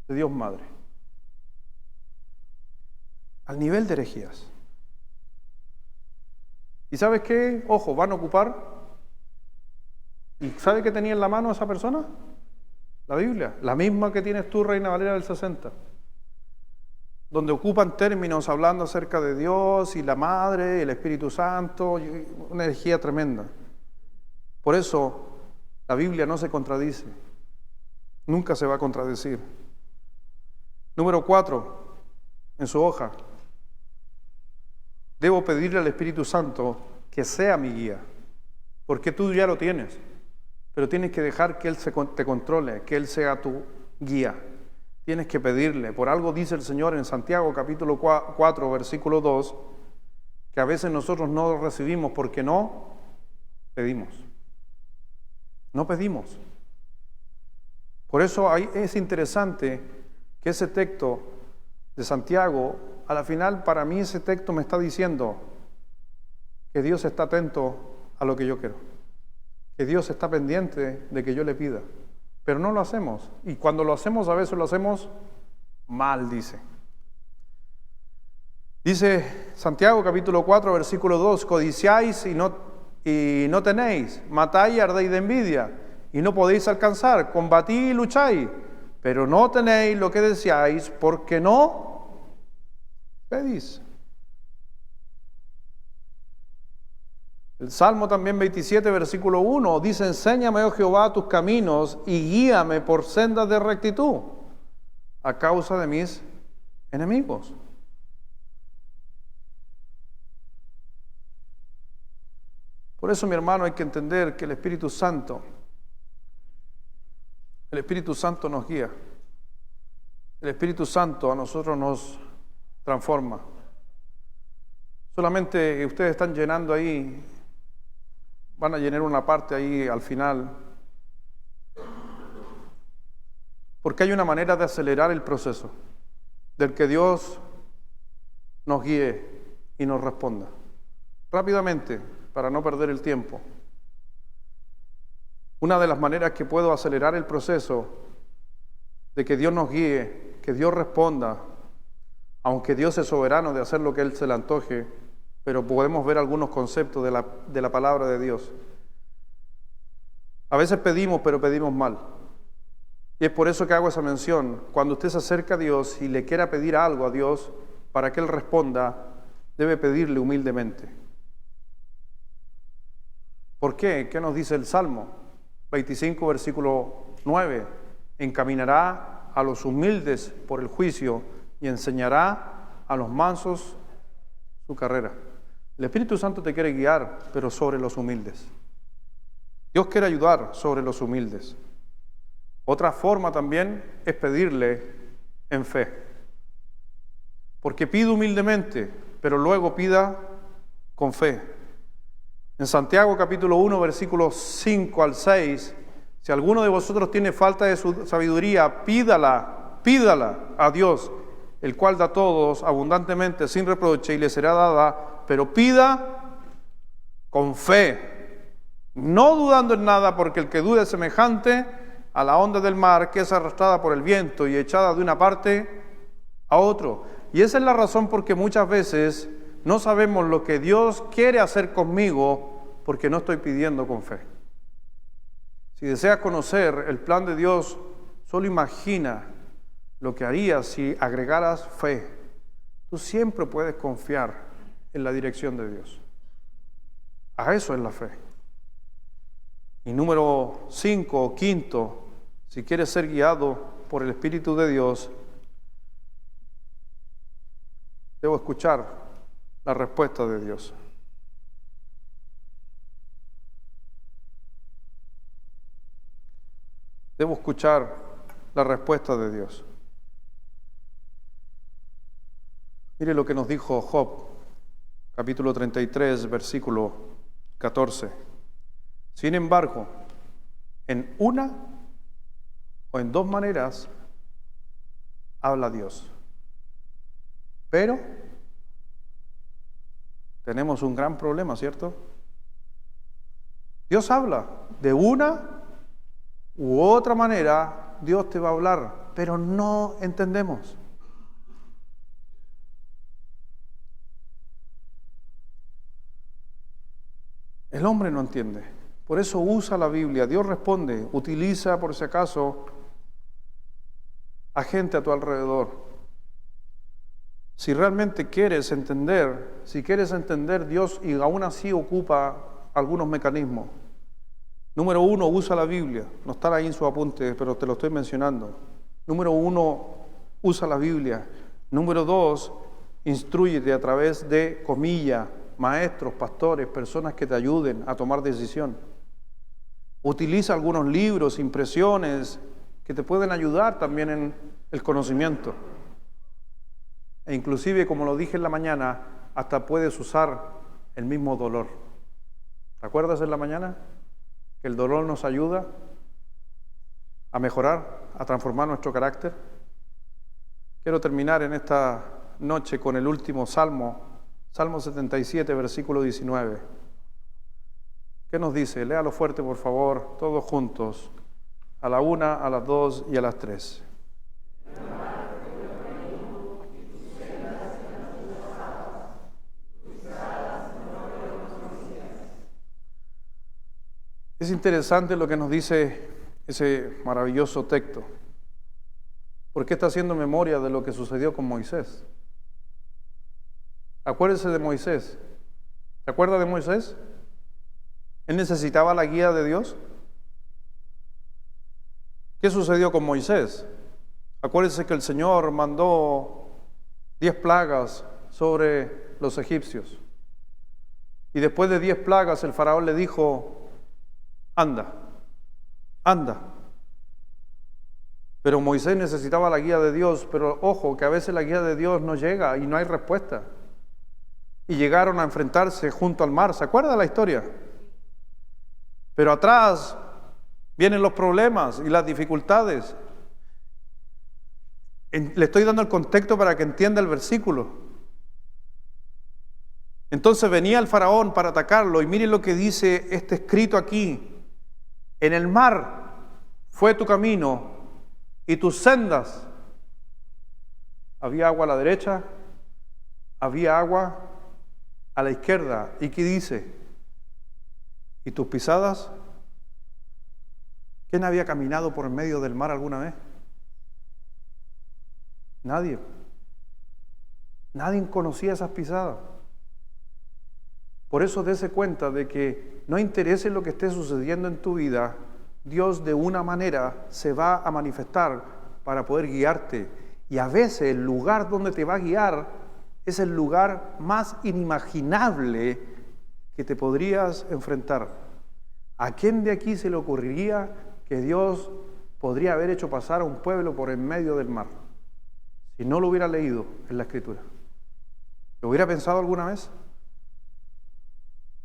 de Dios Madre. Al nivel de herejías. ¿Y sabes qué? Ojo, van a ocupar. ¿Y sabe qué tenía en la mano esa persona? La Biblia, la misma que tienes tú, Reina Valera del 60. Donde ocupan términos hablando acerca de Dios y la Madre, el Espíritu Santo, una herejía tremenda. Por eso la Biblia no se contradice, nunca se va a contradecir. Número 4, en su hoja, debo pedirle al Espíritu Santo que sea mi guía, porque tú ya lo tienes, pero tienes que dejar que Él te controle, que Él sea tu guía. Tienes que pedirle. Por algo dice el Señor en Santiago capítulo 4, versículo 2, que a veces nosotros no recibimos porque no pedimos. No pedimos. Por eso es interesante que ese texto de Santiago, a la final, para mí ese texto me está diciendo que Dios está atento a lo que yo quiero. Que Dios está pendiente de que yo le pida. Pero no lo hacemos. Y cuando lo hacemos, a veces lo hacemos mal, dice. Dice Santiago capítulo 4, versículo 2, codiciáis y no tenéis, matáis y ardéis de envidia, y no podéis alcanzar, combatís y lucháis, pero no tenéis lo que deseáis, porque no pedís. El Salmo también 27, versículo 1, dice, enséñame, oh Jehová, tus caminos, y guíame por sendas de rectitud, a causa de mis enemigos. Por eso, mi hermano, hay que entender que el Espíritu Santo nos guía. El Espíritu Santo a nosotros nos transforma. Solamente ustedes están llenando ahí, van a llenar una parte ahí al final, porque hay una manera de acelerar el proceso, del que Dios nos guíe y nos responda. Rápidamente, para no perder el tiempo. Una de las maneras que puedo acelerar el proceso de que Dios nos guíe, que Dios responda, aunque Dios es soberano de hacer lo que Él se le antoje, pero podemos ver algunos conceptos de la palabra de Dios. A veces pedimos, pero pedimos mal. Y es por eso que hago esa mención. Cuando usted se acerca a Dios y le quiera pedir algo a Dios, para que Él responda, debe pedirle humildemente. ¿Por qué? ¿Qué nos dice el Salmo 25, versículo 9? Encaminará a los humildes por el juicio y enseñará a los mansos su carrera. El Espíritu Santo te quiere guiar, pero sobre los humildes. Dios quiere ayudar sobre los humildes. Otra forma también es pedirle en fe. Porque pide humildemente, pero luego pida con fe. En Santiago capítulo 1, versículos 5 al 6, si alguno de vosotros tiene falta de su sabiduría, pídala a Dios, el cual da a todos abundantemente sin reproche y le será dada, pero pida con fe, no dudando en nada, porque el que duda es semejante a la onda del mar que es arrastrada por el viento y echada de una parte a otro. Y esa es la razón por que muchas veces no sabemos lo que Dios quiere hacer conmigo, porque no estoy pidiendo con fe. Si deseas conocer el plan de Dios, solo imagina lo que harías si agregaras fe. Tú siempre puedes confiar en la dirección de Dios. A eso es la fe. Y número 5 o quinto, si quieres ser guiado por el Espíritu de Dios, debo escuchar la respuesta de Dios. Debo escuchar la respuesta de Dios. Mire lo que nos dijo Job, capítulo 33, versículo 14. Sin embargo, en una o en dos maneras habla Dios. Pero tenemos un gran problema, ¿cierto? Dios habla de una u otra manera, Dios te va a hablar, pero no entendemos. El hombre no entiende. Por eso usa la Biblia. Dios responde. Utiliza, por si acaso, a gente a tu alrededor. Si realmente quieres entender, Dios y aún así ocupa algunos mecanismos. Número 1, usa la Biblia. No está ahí en su apunte, pero te lo estoy mencionando. Número 1, usa la Biblia. Número 2, instrúyete a través de, comillas, maestros, pastores, personas que te ayuden a tomar decisión. Utiliza algunos libros, impresiones, que te pueden ayudar también en el conocimiento. E inclusive, como lo dije en la mañana, hasta puedes usar el mismo dolor. ¿Te acuerdas en la mañana? Que el dolor nos ayuda a mejorar, a transformar nuestro carácter. Quiero terminar en esta noche con el último salmo, Salmo 77, versículo 19. ¿Qué nos dice? Léalo fuerte, por favor, todos juntos, a la 1, a las 2 y a las 3. Es interesante lo que nos dice ese maravilloso texto, porque está haciendo memoria de lo que sucedió con Moisés. Acuérdese de Moisés. ¿Se acuerda de Moisés? Él necesitaba la guía de Dios. ¿Qué sucedió con Moisés? Acuérdese que el Señor mandó 10 plagas sobre los egipcios. Y después de 10 plagas, el faraón le dijo, anda, anda. Pero Moisés necesitaba la guía de Dios, pero ojo, que a veces la guía de Dios no llega y no hay respuesta. Y llegaron a enfrentarse junto al mar. ¿Se acuerda la historia? Pero atrás vienen los problemas y las dificultades. Le estoy dando el contexto para que entienda el versículo. Entonces venía el faraón para atacarlo, y miren lo que dice este escrito aquí: en el mar fue tu camino y tus sendas. Había agua a la derecha, había agua a la izquierda. ¿Y qué dice? ¿Y tus pisadas? ¿Quién había caminado por el medio del mar alguna vez? Nadie. Nadie conocía esas pisadas. Por eso dése cuenta de que no interese lo que esté sucediendo en tu vida, Dios de una manera se va a manifestar para poder guiarte. Y a veces el lugar donde te va a guiar es el lugar más inimaginable que te podrías enfrentar. ¿A quién de aquí se le ocurriría que Dios podría haber hecho pasar a un pueblo por en medio del mar? Si no lo hubiera leído en la Escritura. ¿Lo hubiera pensado alguna vez?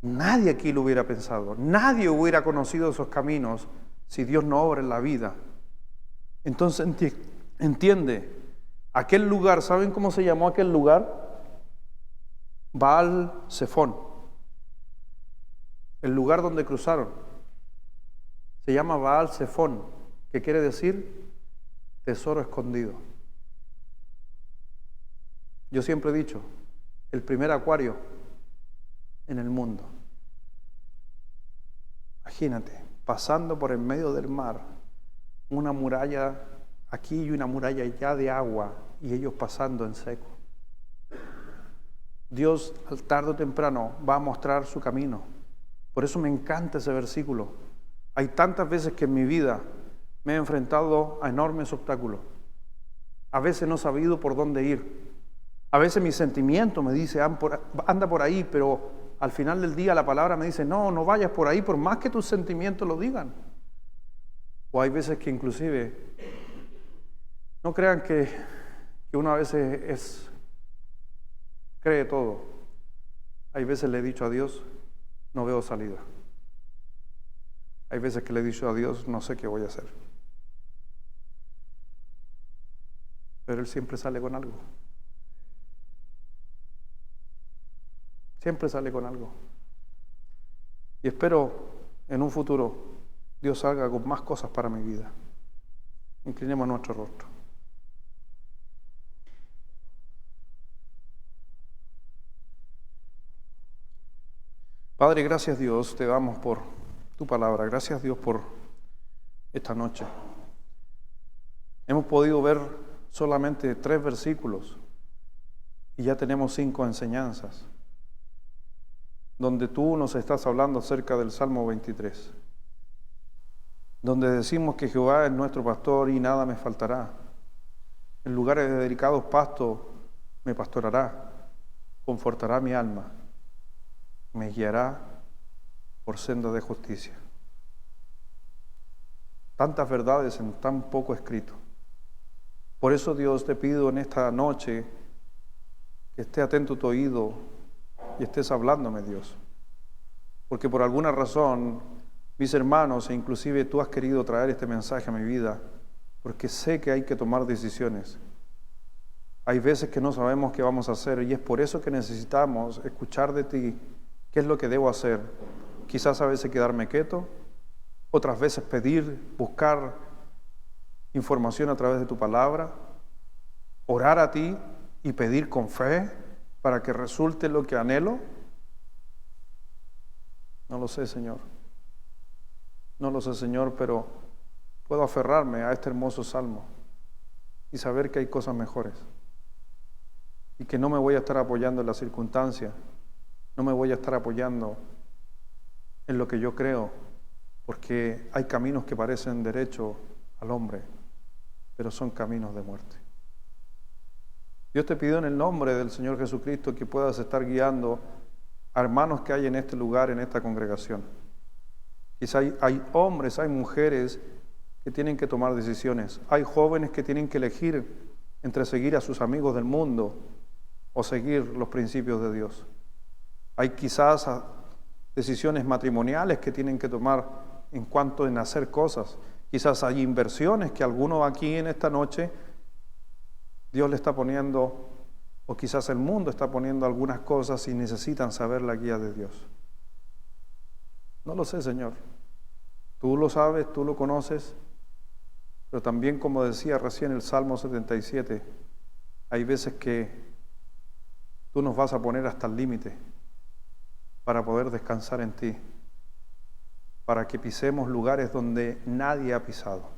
Nadie aquí lo hubiera pensado. Nadie hubiera conocido esos caminos si Dios no obra en la vida. Entonces entiende, aquel lugar, ¿saben cómo se llamó aquel lugar? Baal Zephón. El lugar donde cruzaron se llama Baal Zephón, que quiere decir tesoro escondido. Yo siempre he dicho, el primer acuario en el mundo. Imagínate, pasando por el medio del mar, una muralla aquí y una muralla allá de agua, y ellos pasando en seco. Dios, al tarde o temprano, va a mostrar su camino. Por eso me encanta ese versículo. Hay tantas veces que en mi vida me he enfrentado a enormes obstáculos. A veces no he sabido por dónde ir. A veces mi sentimiento me dice, anda por ahí, pero al final del día la palabra me dice, no, no vayas por ahí, por más que tus sentimientos lo digan. O hay veces que inclusive, no crean que uno a veces cree todo. Hay veces le he dicho a Dios, no veo salida. Hay veces que le he dicho a Dios, no sé qué voy a hacer. Pero Él siempre sale con algo. Siempre sale con algo. Y espero en un futuro Dios salga con más cosas para mi vida. Inclinemos nuestro rostro. Padre, gracias Dios, te damos por tu palabra. Gracias Dios por esta noche. Hemos podido ver solamente 3 versículos y ya tenemos 5 enseñanzas, donde tú nos estás hablando acerca del Salmo 23, donde decimos que Jehová es nuestro pastor y nada me faltará. En lugares de delicados pastos me pastorará, confortará mi alma, me guiará por senda de justicia. Tantas verdades en tan poco escrito. Por eso, Dios, te pido en esta noche que esté atento tu oído y estés hablándome, Dios. Porque por alguna razón, mis hermanos, e inclusive tú has querido traer este mensaje a mi vida, porque sé que hay que tomar decisiones. Hay veces que no sabemos qué vamos a hacer y es por eso que necesitamos escuchar de ti qué es lo que debo hacer. Quizás a veces quedarme quieto, otras veces pedir, buscar información a través de tu palabra, orar a ti y pedir con fe para que resulte lo que anhelo. No lo sé, Señor. No lo sé, Señor, pero puedo aferrarme a este hermoso salmo y saber que hay cosas mejores y que no me voy a estar apoyando en las circunstancias, no me voy a estar apoyando en lo que yo creo, porque hay caminos que parecen derecho al hombre, pero son caminos de muerte. Dios te pidió en el nombre del Señor Jesucristo que puedas estar guiando a hermanos que hay en este lugar, en esta congregación. Quizá hay hombres, hay mujeres que tienen que tomar decisiones. Hay jóvenes que tienen que elegir entre seguir a sus amigos del mundo o seguir los principios de Dios. Hay quizás decisiones matrimoniales que tienen que tomar en cuanto en hacer cosas. Quizás hay inversiones que alguno aquí en esta noche Dios le está poniendo, o quizás el mundo está poniendo algunas cosas y necesitan saber la guía de Dios. No lo sé, Señor. Tú lo sabes, tú lo conoces, pero también, como decía recién el Salmo 77, hay veces que tú nos vas a poner hasta el límite para poder descansar en ti, para que pisemos lugares donde nadie ha pisado,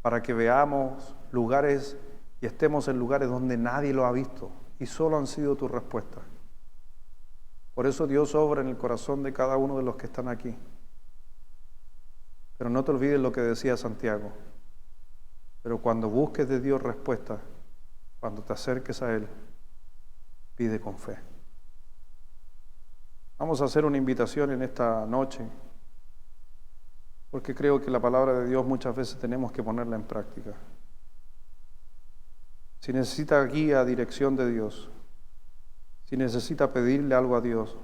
para que veamos lugares y estemos en lugares donde nadie lo ha visto y solo han sido tu respuesta. Por eso Dios obra en el corazón de cada uno de los que están aquí. Pero no te olvides lo que decía Santiago. Pero cuando busques de Dios respuesta, cuando te acerques a Él, pide con fe. Vamos a hacer una invitación en esta noche, porque creo que la palabra de Dios muchas veces tenemos que ponerla en práctica. Si necesita guía, dirección de Dios, si necesita pedirle algo a Dios,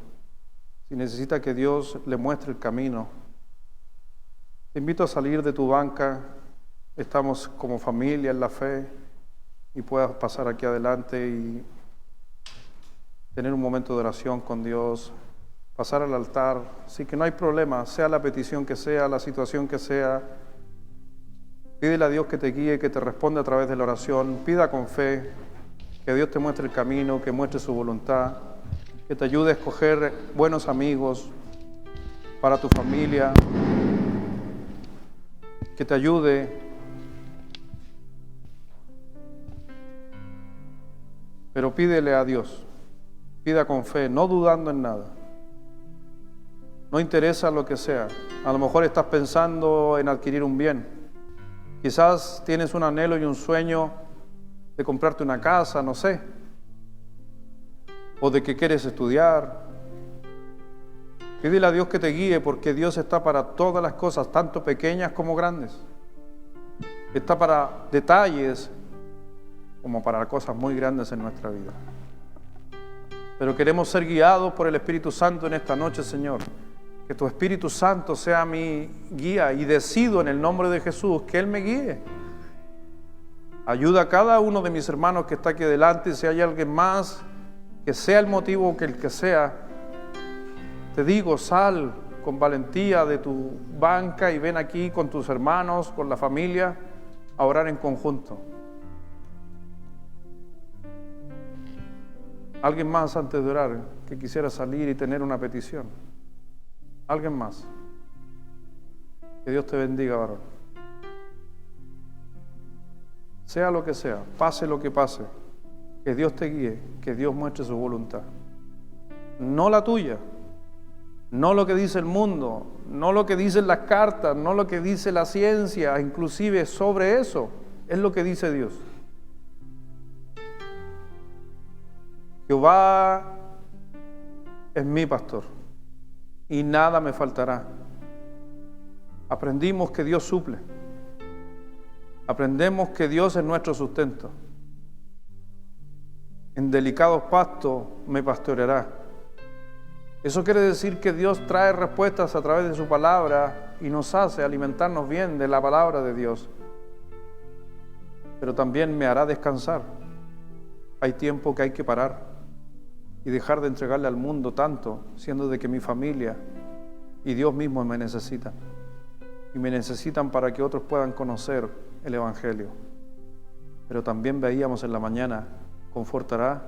si necesita que Dios le muestre el camino, te invito a salir de tu banca. Estamos como familia en la fe y puedas pasar aquí adelante y tener un momento de oración con Dios, pasar al altar. Así que no hay problema, sea la petición que sea, la situación que sea. Pídele a Dios que te guíe, que te responda a través de la oración. Pida con fe, que Dios te muestre el camino, que muestre su voluntad, que te ayude a escoger buenos amigos para tu familia, que te ayude pero pídele a Dios, pida con fe, no dudando en nada. No interesa lo que sea. A lo mejor estás pensando en adquirir un bien. Quizás tienes un anhelo y un sueño de comprarte una casa, no sé. O de que quieres estudiar. Pídele a Dios que te guíe, porque Dios está para todas las cosas, tanto pequeñas como grandes. Está para detalles como para cosas muy grandes en nuestra vida. Pero queremos ser guiados por el Espíritu Santo en esta noche, Señor. Que tu Espíritu Santo sea mi guía y decido en el nombre de Jesús que Él me guíe. Ayuda a cada uno de mis hermanos que está aquí delante. Si hay alguien más, que sea el motivo que el que sea, te digo, sal con valentía de tu banca y ven aquí con tus hermanos, con la familia, a orar en conjunto. ¿Alguien más antes de orar que quisiera salir y tener una petición? ¿Alguien más? Que Dios te bendiga, varón. Sea lo que sea, pase lo que pase, que Dios te guíe, que Dios muestre su voluntad. No la tuya, no lo que dice el mundo, no lo que dicen las cartas, no lo que dice la ciencia, inclusive sobre eso, es lo que dice Dios. Jehová es mi pastor y nada me faltará. Aprendimos que Dios suple. Aprendemos que Dios es nuestro sustento. En delicados pastos me pastoreará. Eso quiere decir que Dios trae respuestas a través de su palabra y nos hace alimentarnos bien de la palabra de Dios. Pero también me hará descansar. Hay tiempo que hay que parar y dejar de entregarle al mundo tanto, siendo de que mi familia y Dios mismo me necesitan. Y me necesitan para que otros puedan conocer el Evangelio. Pero también veíamos en la mañana, confortará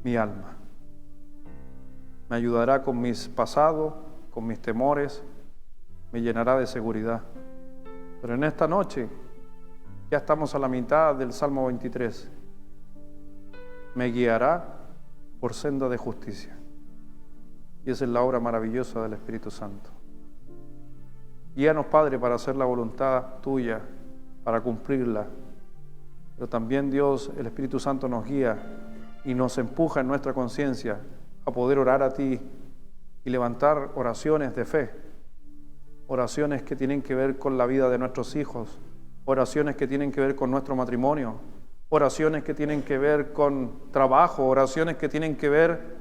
mi alma. Me ayudará con mis pasados, con mis temores, me llenará de seguridad. Pero en esta noche, ya estamos a la mitad del Salmo 23, me guiará por senda de justicia. Y esa es la obra maravillosa del Espíritu Santo. Guíanos, Padre, para hacer la voluntad tuya, para cumplirla. Pero también, Dios, el Espíritu Santo nos guía y nos empuja en nuestra conciencia a poder orar a ti y levantar oraciones de fe, oraciones que tienen que ver con la vida de nuestros hijos, oraciones que tienen que ver con nuestro matrimonio, oraciones que tienen que ver con trabajo, oraciones que tienen que ver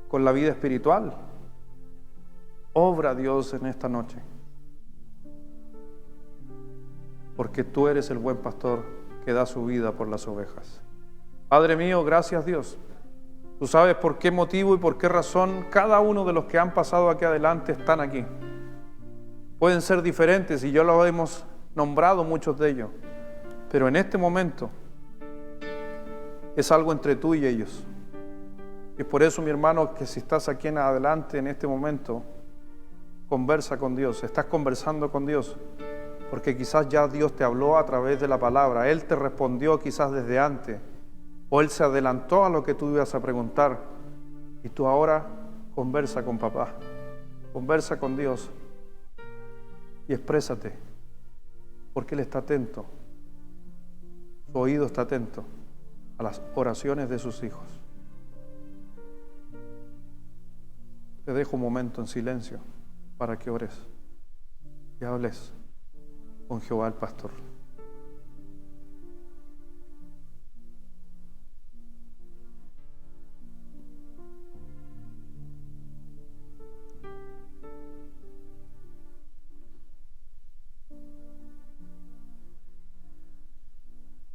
con la vida espiritual. Obra, Dios, en esta noche, porque tú eres el buen pastor que da su vida por las ovejas. Padre mío, gracias, Dios. Tú sabes por qué motivo y por qué razón cada uno de los que han pasado aquí adelante están aquí. Pueden ser diferentes y ya lo hemos nombrado muchos de ellos, pero en este momento es algo entre tú y ellos. Y por eso, mi hermano, que si estás aquí en adelante en este momento, conversa con Dios, estás conversando con Dios, porque quizás ya Dios te habló a través de la palabra, Él te respondió quizás desde antes, o Él se adelantó a lo que tú ibas a preguntar, y tú ahora conversa con papá, conversa con Dios y exprésate, porque Él está atento, su oído está atento a las oraciones de sus hijos. Te dejo un momento en silencio para que ores y hables con Jehová el pastor.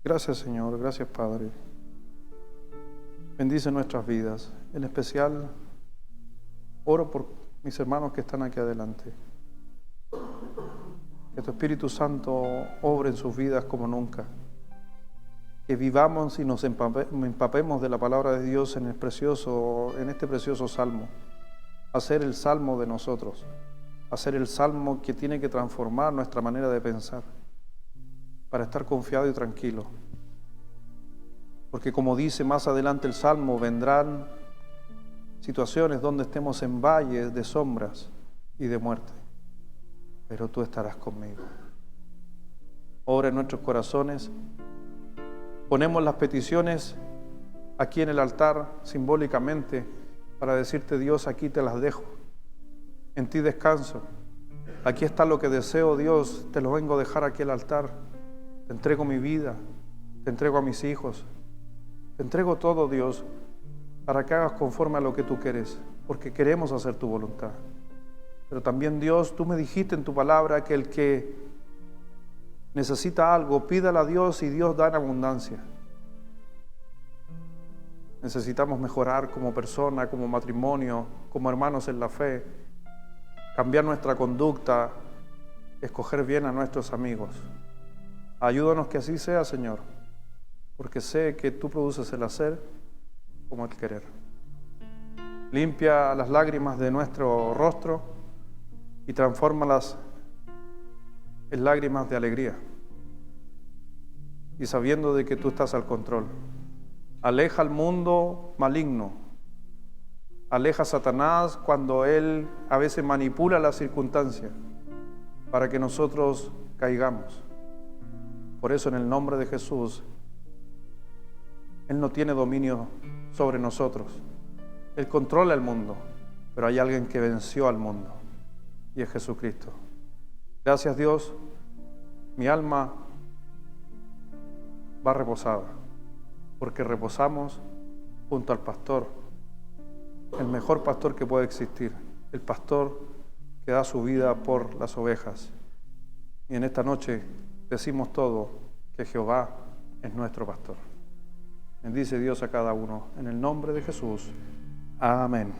Gracias, Señor, gracias, Padre. Bendice nuestras vidas. En especial, oro por mis hermanos que están aquí adelante. Que tu Espíritu Santo obre en sus vidas como nunca. Que vivamos y nos empapemos de la palabra de Dios en este precioso salmo. Hacer el salmo de nosotros. Hacer el salmo que tiene que transformar nuestra manera de pensar, para estar confiado y tranquilo. Porque como dice más adelante el Salmo, vendrán situaciones donde estemos en valles de sombras y de muerte, pero tú estarás conmigo. Obra en nuestros corazones. Ponemos las peticiones aquí en el altar simbólicamente para decirte, Dios, aquí te las dejo. En ti descanso. Aquí está lo que deseo, Dios, te lo vengo a dejar aquí al altar. Te entrego mi vida, te entrego a mis hijos, te entrego todo, Dios, para que hagas conforme a lo que tú quieres, porque queremos hacer tu voluntad. Pero también, Dios, tú me dijiste en tu palabra que el que necesita algo, pídale a Dios y Dios da en abundancia. Necesitamos mejorar como persona, como matrimonio, como hermanos en la fe, cambiar nuestra conducta, escoger bien a nuestros amigos. Ayúdanos que así sea, Señor, porque sé que tú produces el hacer como el querer. Limpia las lágrimas de nuestro rostro y transfórmalas en lágrimas de alegría. Y sabiendo de que tú estás al control. Aleja al mundo maligno. Aleja a Satanás cuando él a veces manipula las circunstancias para que nosotros caigamos. Por eso, en el nombre de Jesús, Él no tiene dominio sobre nosotros. Él controla el mundo, pero hay alguien que venció al mundo, y es Jesucristo. Gracias, Dios. Mi alma va reposada, porque reposamos junto al pastor, el mejor pastor que puede existir, el pastor que da su vida por las ovejas. Y en esta noche decimos todo que Jehová es nuestro pastor. Bendice Dios a cada uno. En el nombre de Jesús. Amén.